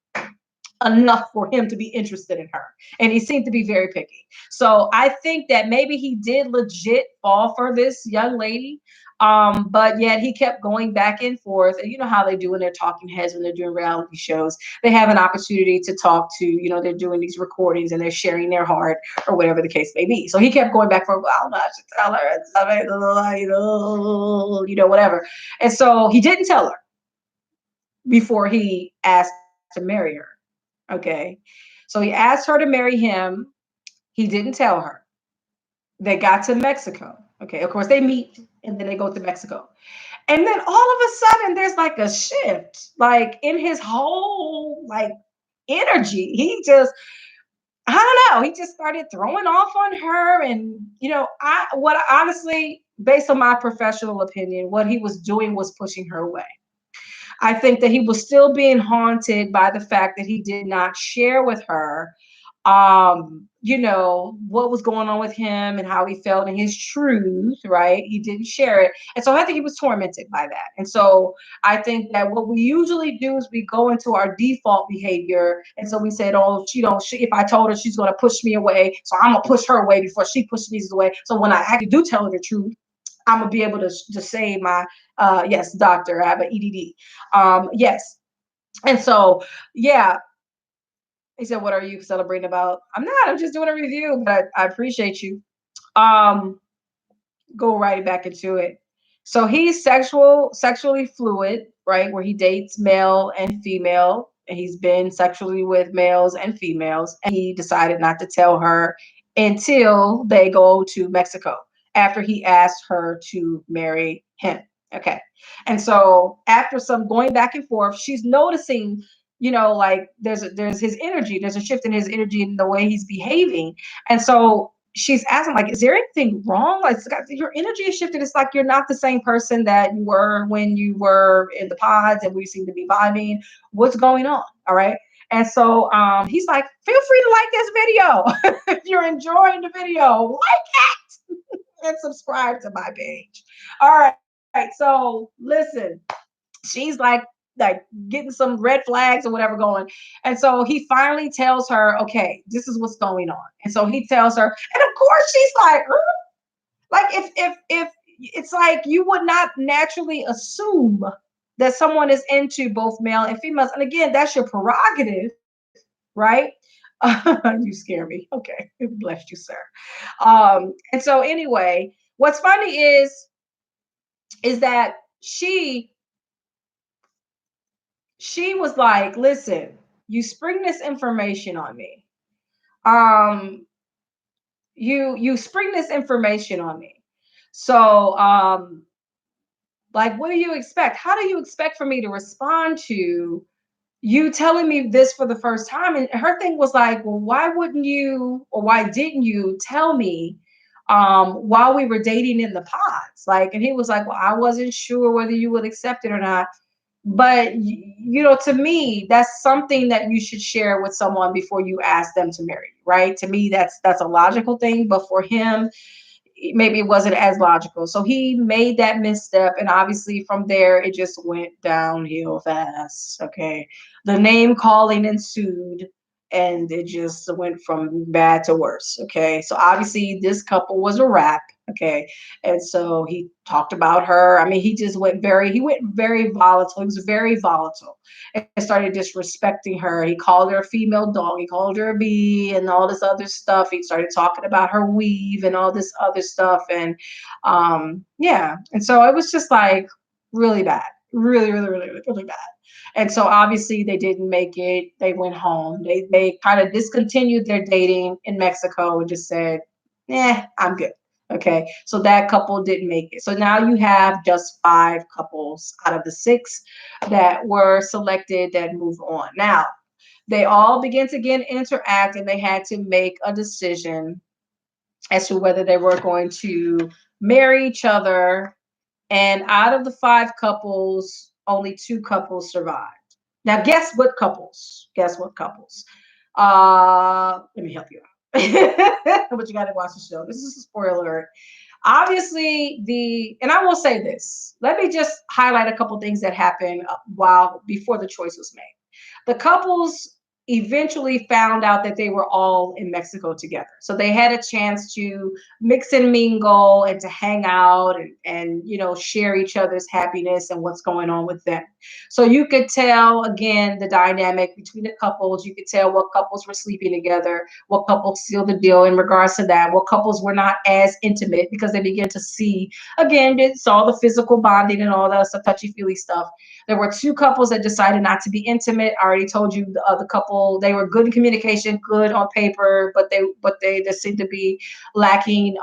enough for him to be interested in her. And he seemed to be very picky. So I think that maybe he did legit fall for this young lady. But yet he kept going back and forth. And you know how they do when they're talking heads, when they're doing reality shows, they have an opportunity to talk to, they're doing these recordings and they're sharing their heart or whatever the case may be. So he kept going back for, well, I don't know, I should tell her, whatever. And so he didn't tell her before he asked to marry her. Okay. So he asked her to marry him. He didn't tell her. They got to Mexico. Okay. Of course, they meet and then they go to Mexico. And then all of a sudden, there's like a shift, like in his whole like energy. He just, I don't know, he just started throwing off on her. And, honestly, based on my professional opinion, what he was doing was pushing her away. I think that he was still being haunted by the fact that he did not share with her, what was going on with him and how he felt and his truth, right? He didn't share it. And so I think he was tormented by that. And so I think that what we usually do is we go into our default behavior. And so we said, oh, if I told her she's going to push me away, so I'm going to push her away before she pushes me away. So when I actually do tell her the truth, I'm gonna be able to save my yes, doctor. I have an EDD. Yes. And so yeah, he said, what are you celebrating about? I'm not, I'm just doing a review, but I appreciate you. Um, go right back into it. So he's sexually fluid, right? Where he dates male and female, and he's been sexually with males and females, and he decided not to tell her until they go to Mexico after he asked her to marry him. Okay. And so after some going back and forth, she's noticing, like there's his energy, there's a shift in his energy in the way he's behaving. And so she's asking, like, is there anything wrong? Like, your energy is shifted. It's like you're not the same person that you were when you were in the pods and we seem to be vibing. What's going on? All right. And so he's like, feel free to like this video. If you're enjoying the video, like it and subscribe to my page. All right. So listen, she's like getting some red flags or whatever going. And so he finally tells her, okay, this is what's going on. And so he tells her, and of course she's like, like if it's like you would not naturally assume that someone is into both male and females. And again, that's your prerogative, right? You scare me. Okay. Bless you, sir. And so anyway, what's funny is that she was like, listen, you spring this information on me. Um, you spring this information on me. So like, what do you expect? How do you expect for me to respond to you telling me this for the first time? And her thing was like, well, why wouldn't you, or why didn't you tell me while we were dating in the pods? Like, and he was like, well, I wasn't sure whether you would accept it or not. But to me, that's something that you should share with someone before you ask them to marry you, right? To me, that's a logical thing. But for him, maybe it wasn't as logical. So he made that misstep. And obviously from there, it just went downhill fast. Okay. The name calling ensued and it just went from bad to worse. Okay. So obviously this couple was a wrap. Okay. And so he talked about her. I mean, he went very volatile. He was very volatile and started disrespecting her. He called her a female dog. He called her a bee and all this other stuff. He started talking about her weave and all this other stuff. And yeah. And so it was just like really bad, really, really, really, really bad. And so obviously they didn't make it. They went home. They kind of discontinued their dating in Mexico and just said, I'm good. Okay, so that couple didn't make it. So now you have just 5 couples out of the 6 that were selected that moved on. Now, they all began to again interact and they had to make a decision as to whether they were going to marry each other. And out of the 5 couples, only 2 couples survived. Now, guess what couples? Guess what couples? Let me help you out. But you got to watch the show. This is a spoiler alert. Obviously, and I will say this. Let me just highlight a couple things that happened while before the choice was made. The couples eventually found out that they were all in Mexico together. So they had a chance to mix and mingle and to hang out and share each other's happiness and what's going on with them. So you could tell again the dynamic between the couples. You could tell what couples were sleeping together, what couples sealed the deal in regards to that, what couples were not as intimate because they began to see again, they saw the physical bonding and all that stuff, touchy-feely stuff. There were 2 couples that decided not to be intimate. I already told you the other couple couple. They were good in communication, good on paper, but they just seemed to be lacking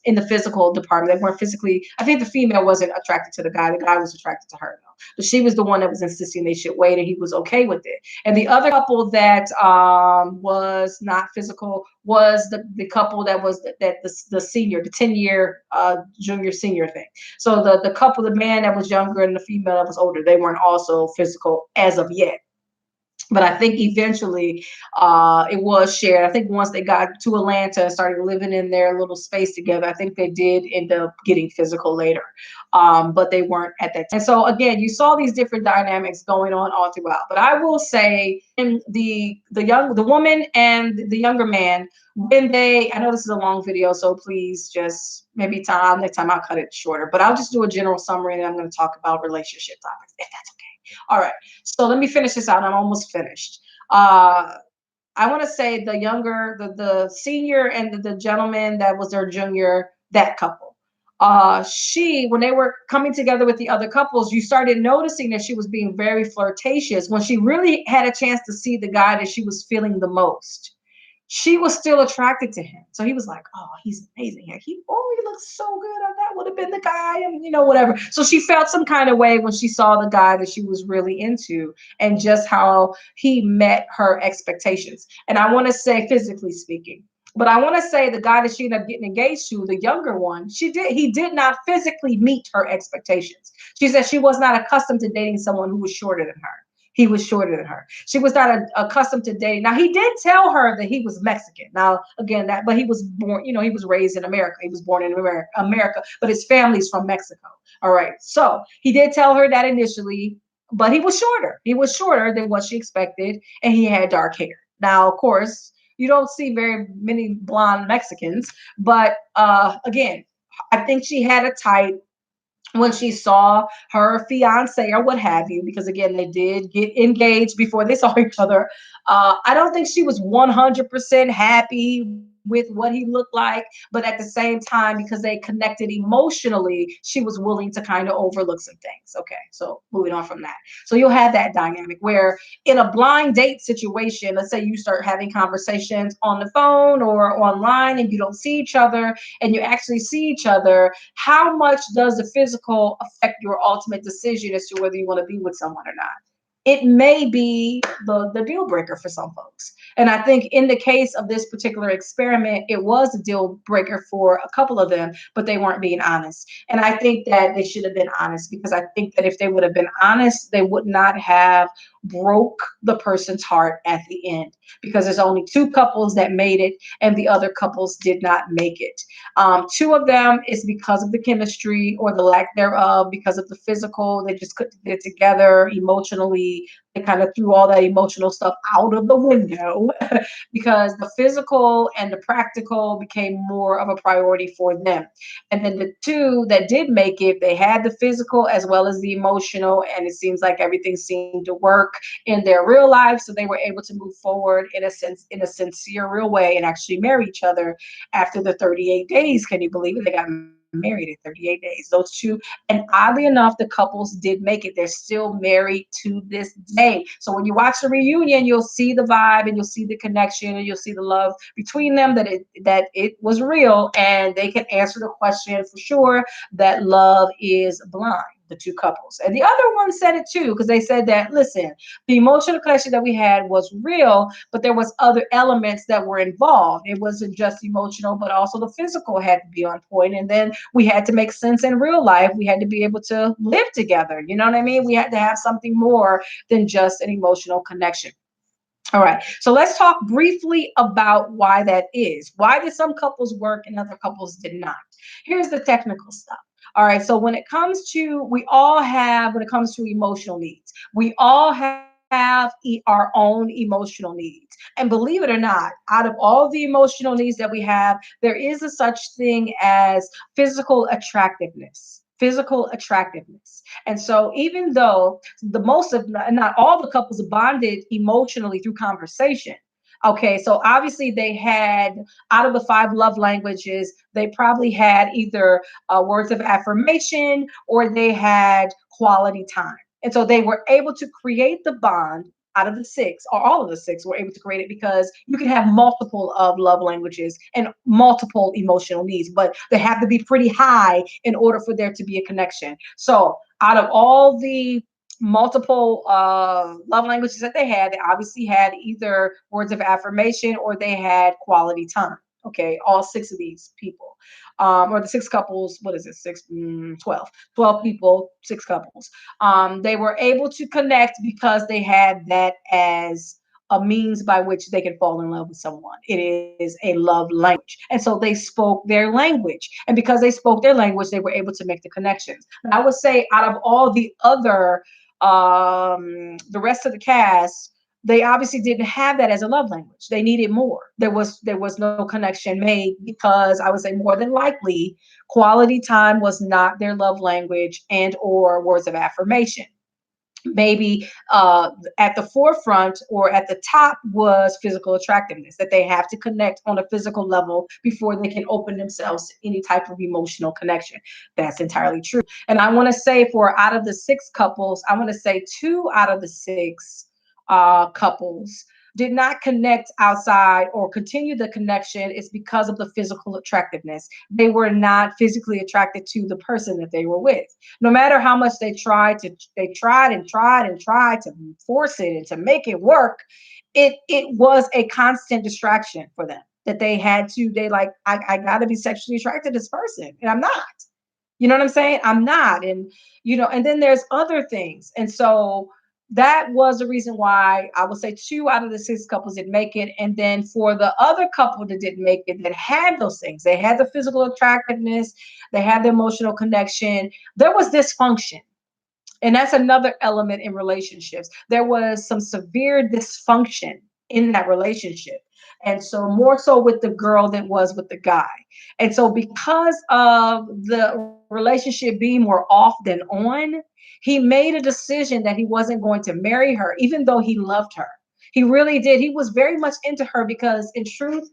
in the physical department. They weren't physically. I think the female wasn't attracted to the guy. The guy was attracted to her though. But she was the one that was insisting they should wait, and he was okay with it. And the other couple that was not physical was the couple that was the senior, the 10-year junior senior thing. So the couple, the man that was younger and the female that was older, they weren't also physical as of yet. But I think eventually it was shared. I think once they got to Atlanta and started living in their little space together, I think they did end up getting physical later, but they weren't at that time. And so again, you saw these different dynamics going on all throughout. But I will say, in the woman and the younger man, when they, I know this is a long video, so please just maybe next time I'll cut it shorter. But I'll just do a general summary, and I'm going to talk about relationship topics if that's okay. All right. So let me finish this out. I'm almost finished. Uh, I want to say the younger, the senior, and the gentleman that was their junior, that couple. When they were coming together with the other couples, you started noticing that she was being very flirtatious when she really had a chance to see the guy that she was feeling the most. She was still attracted to him. So he was like, oh, he's amazing here. He looks so good. Oh, that would have been the guy, and whatever. So she felt some kind of way when she saw the guy that she was really into and just how he met her expectations. And I want to say physically speaking. But I want to say the guy that she ended up getting engaged to, the younger one, he did not physically meet her expectations. She said she was not accustomed to dating someone who was shorter than her. He was shorter than her. She was not accustomed to dating. Now he did tell her that he was Mexican. Now again, but he was born. He was raised in America. He was born in America, but his family's from Mexico. All right. So he did tell her that initially, but he was shorter. He was shorter than what she expected, and he had dark hair. Now, of course, you don't see very many blonde Mexicans, but again, I think she had a type when she saw her fiance or what have you, because again, they did get engaged before they saw each other. I don't think she was 100% happy with what he looked like, but at the same time, because they connected emotionally, she was willing to kind of overlook some things. Okay, so moving on from that. So you'll have that dynamic where in a blind date situation, let's say you start having conversations on the phone or online and you don't see each other and you actually see each other, how much does the physical affect your ultimate decision as to whether you want to be with someone or not? It may be the deal breaker for some folks. And I think in the case of this particular experiment, it was a deal breaker for a couple of them, but they weren't being honest. And I think that they should have been honest, because I think that if they would have been honest, they would not have broke the person's heart at the end, because there's only two couples that made it and the other couples did not make it. Two of them is because of the chemistry or the lack thereof, because of the physical. They just couldn't get it together emotionally. They kind of threw all that emotional stuff out of the window because the physical and the practical became more of a priority for them. And then the two that did make it, they had the physical as well as the emotional, and it seems like everything seemed to work in their real life. So they were able to move forward in a sincere, real way, and actually marry each other after the 38 days. Can you believe it? They got married in 38 days. Those two, and oddly enough, the couples did make it. They're still married to this day. So when you watch the reunion, you'll see the vibe and you'll see the connection and you'll see the love between them, that it was real, and they can answer the question for sure that love is blind, the two couples. And the other one said it too, because they said that, listen, the emotional connection that we had was real, but there was other elements that were involved. It wasn't just emotional, but also the physical had to be on point. And then we had to make sense in real life. We had to be able to live together. You know what I mean? We had to have something more than just an emotional connection. All right. So let's talk briefly about why that is. Why did some couples work and other couples did not? Here's the technical stuff. All right. So when it comes to emotional needs, we all have our own emotional needs. And believe it or not, out of all the emotional needs that we have, there is a such thing as physical attractiveness. Physical attractiveness. And so, even though not all the couples bonded emotionally through conversation. Okay, so obviously they had, out of the five love languages, they probably had either words of affirmation or they had quality time. And so they were able to create the bond out of the six, or all of the six, were able to create it because you can have multiple of love languages and multiple emotional needs, but they have to be pretty high in order for there to be a connection. So out of all the multiple love languages that they obviously had either words of affirmation or they had quality time. Okay, all six of these people, or the six couples, what is it, 12 people, six couples. They were able to connect because they had that as a means by which they can fall in love with someone. It is a love language. And so they spoke their language. And because they spoke their language, they were able to make the connections. And I would say out of all the other, the rest of the cast, they obviously didn't have that as a love language. They needed more. There was no connection made because I would say more than likely quality time was not their love language, and or words of affirmation. Maybe at the forefront or at the top was physical attractiveness, that they have to connect on a physical level before they can open themselves to any type of emotional connection. That's entirely true. And I want to say, for out of the six couples, I want to say two out of the six couples did not connect outside or continue the connection is because of the physical attractiveness. They were not physically attracted to the person that they were with. No matter how much they tried and tried and tried to force it and to make it work, it was a constant distraction for them, that they had to, they like, I gotta be sexually attracted to this person, and I'm not. You know what I'm saying? I'm not. And, and then there's other things. And so that was the reason why I would say two out of the six couples didn't make it. And then for the other couple that didn't make it, that had those things, they had the physical attractiveness, they had the emotional connection, there was dysfunction. And that's another element in relationships. There was some severe dysfunction in that relationship. And so more so with the girl than was with the guy. And so because of the relationship being more off than on, he made a decision that he wasn't going to marry her, even though he loved her. He really did. He was very much into her because, in truth,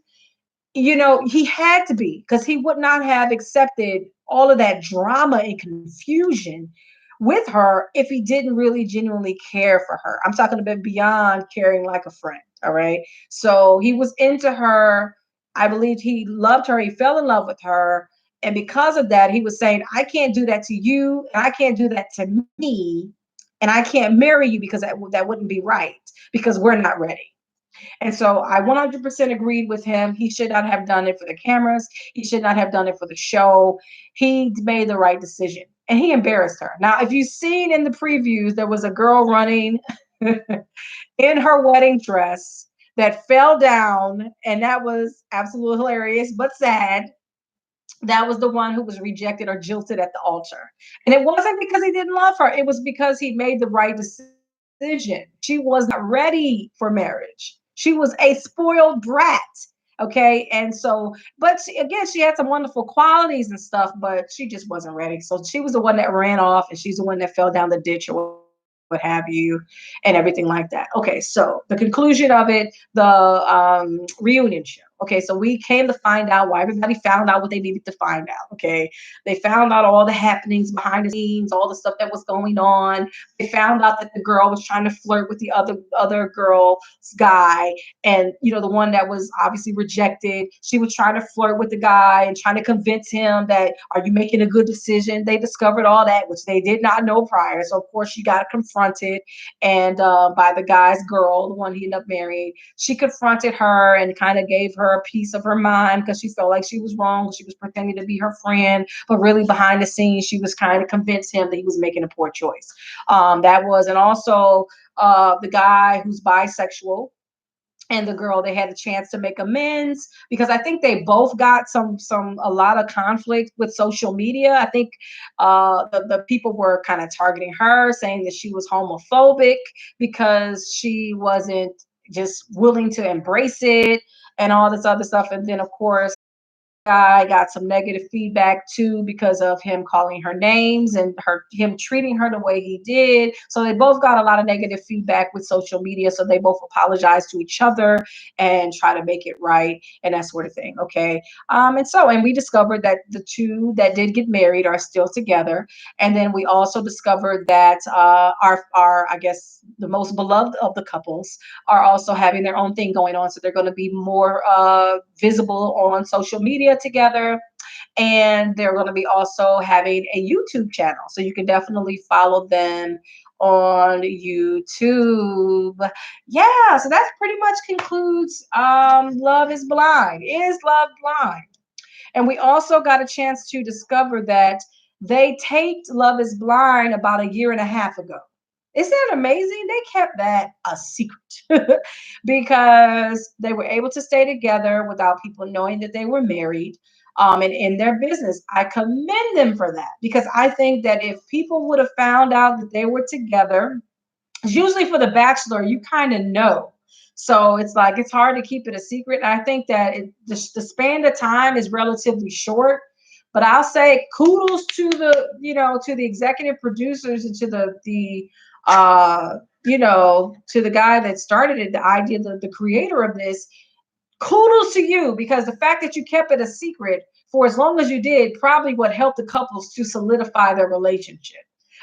he had to be, because he would not have accepted all of that drama and confusion with her if he didn't really genuinely care for her. I'm talking about beyond caring, like a friend. All right. So he was into her. I believe he loved her. He fell in love with her. And because of that, he was saying, I can't do that to you. And I can't do that to me. And I can't marry you because that wouldn't be right, because we're not ready. And so I 100% agreed with him. He should not have done it for the cameras. He should not have done it for the show. He made the right decision, and he embarrassed her. Now, if you've seen in the previews, there was a girl running in her wedding dress that fell down, and that was absolutely hilarious, but sad. That was the one who was rejected or jilted at the altar. And it wasn't because he didn't love her, it was because he made the right decision. She was not ready for marriage. She was a spoiled brat. Okay. And so, but again, she had some wonderful qualities and stuff, but she just wasn't ready. So she was the one that ran off, and she's the one that fell down the ditch or what have you, and everything like that. Okay. So the conclusion of it, the reunion show. Okay, so we came to find out why everybody found out what they needed to find out. Okay, they found out all the happenings behind the scenes, all the stuff that was going on. They found out that the girl was trying to flirt with the other girl's guy, and the one that was obviously rejected. She was trying to flirt with the guy and trying to convince him that, are you making a good decision? They discovered all that, which they did not know prior. So of course she got confronted, and by the guy's girl, the one he ended up marrying. She confronted her and kind of gave her a piece of her mind because she felt like she was wrong. She was pretending to be her friend, but really behind the scenes, she was kind of convinced him that he was making a poor choice. That was, and also the guy who's bisexual and the girl, they had a chance to make amends, because I think they both got a lot of conflict with social media. I think the people were kind of targeting her, saying that she was homophobic because she wasn't just willing to embrace it and all this other stuff. And then of course guy got some negative feedback too because of him calling her names and him treating her the way he did. So they both got a lot of negative feedback with social media. So they both apologized to each other and try to make it right and that sort of thing. Okay. And we discovered that the two that did get married are still together. And then we also discovered that our I guess the most beloved of the couples are also having their own thing going on. So they're going to be more visible on social media together. And they're going to be also having a YouTube channel. So you can definitely follow them on YouTube. Yeah, so that pretty much concludes Love is Blind. Is Love Blind? And we also got a chance to discover that they taped Love is Blind about a year and a half ago. Isn't that amazing? They kept that a secret because they were able to stay together without people knowing that they were married, and in their business. I commend them for that because I think that if people would have found out that they were together, usually for the bachelor, you kind of know. So it's like it's hard to keep it a secret. I think that the span of time is relatively short, but I'll say kudos to the executive producers and to the uh to the guy that started it, the idea, the creator of this. Kudos to you because the fact that you kept it a secret for as long as you did probably what helped the couples to solidify their relationship.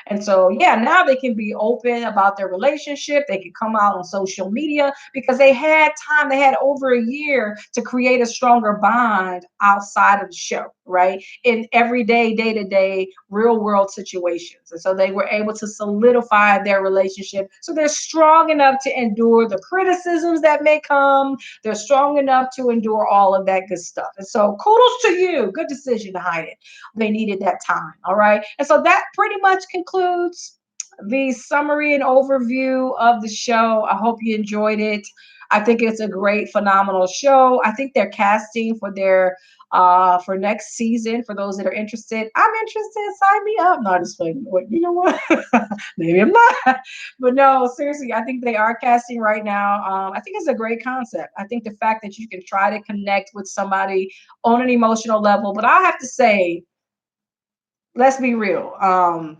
And so, yeah, now they can be open about their relationship. They can come out on social media because they had time. They had over a year to create a stronger bond outside of the show, right? In everyday, day to day, real world situations. And so they were able to solidify their relationship. So they're strong enough to endure the criticisms that may come. They're strong enough to endure all of that good stuff. And so kudos to you. Good decision to hide it. They needed that time. All right. And so that pretty much concludes the summary and overview of the show. I hope you enjoyed it. I think it's a great, phenomenal show. I think they're casting for next season for those that are interested. I'm interested. Sign me up. No, just playing. You know what? Maybe I'm not. But no, seriously, I think they are casting right now. I think it's a great concept. I think the fact that you can try to connect with somebody on an emotional level, but I have to say, let's be real.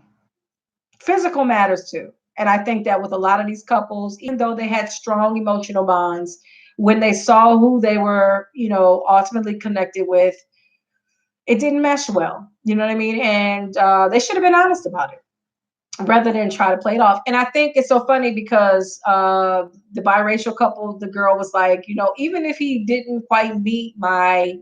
Physical matters too. And I think that with a lot of these couples, even though they had strong emotional bonds, when they saw who they were, ultimately connected with, it didn't mesh well. You know what I mean? And they should have been honest about it rather than try to play it off. And I think it's so funny because the biracial couple, the girl was like, even if he didn't quite meet my,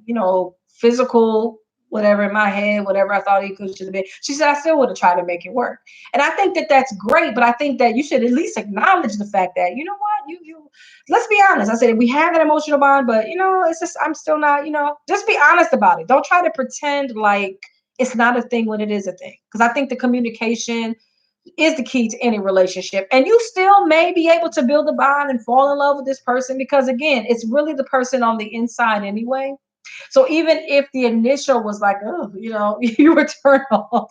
physical whatever in my head, whatever I thought he could should have been, she said, I still would have tried to make it work. And I think that that's great, but I think that you should at least acknowledge the fact that, you know what, you let's be honest. I said we have an emotional bond, but it's just I'm still not, just be honest about it. Don't try to pretend like it's not a thing when it is a thing. Because I think the communication is the key to any relationship. And you still may be able to build a bond and fall in love with this person because, again, it's really the person on the inside anyway. So even if the initial was like, oh, you were turned off,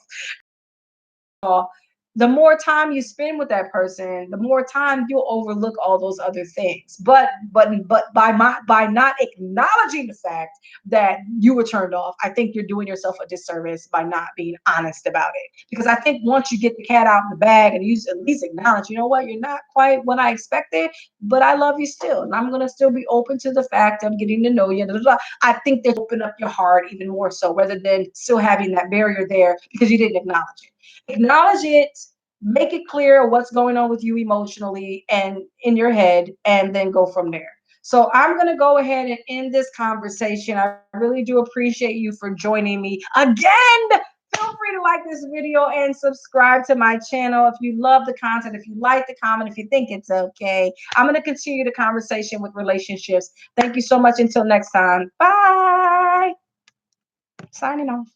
the more time you spend with that person, the more time you'll overlook all those other things. But by not acknowledging the fact that you were turned off, I think you're doing yourself a disservice by not being honest about it. Because I think once you get the cat out of the bag and you at least acknowledge, you know what, you're not quite what I expected, but I love you still, and I'm gonna still be open to the fact of getting to know you. Blah, blah, blah. I think that open up your heart even more so, rather than still having that barrier there because you didn't acknowledge it. Acknowledge it, make it clear what's going on with you emotionally and in your head, and then go from there. So I'm going to go ahead and end this conversation. I really do appreciate you for joining me again. Feel free to like this video and subscribe to my channel if you love the content, if you like the comment, if you think it's okay. I'm going to continue the conversation with relationships. Thank you so much. Until next time. Bye. Signing off.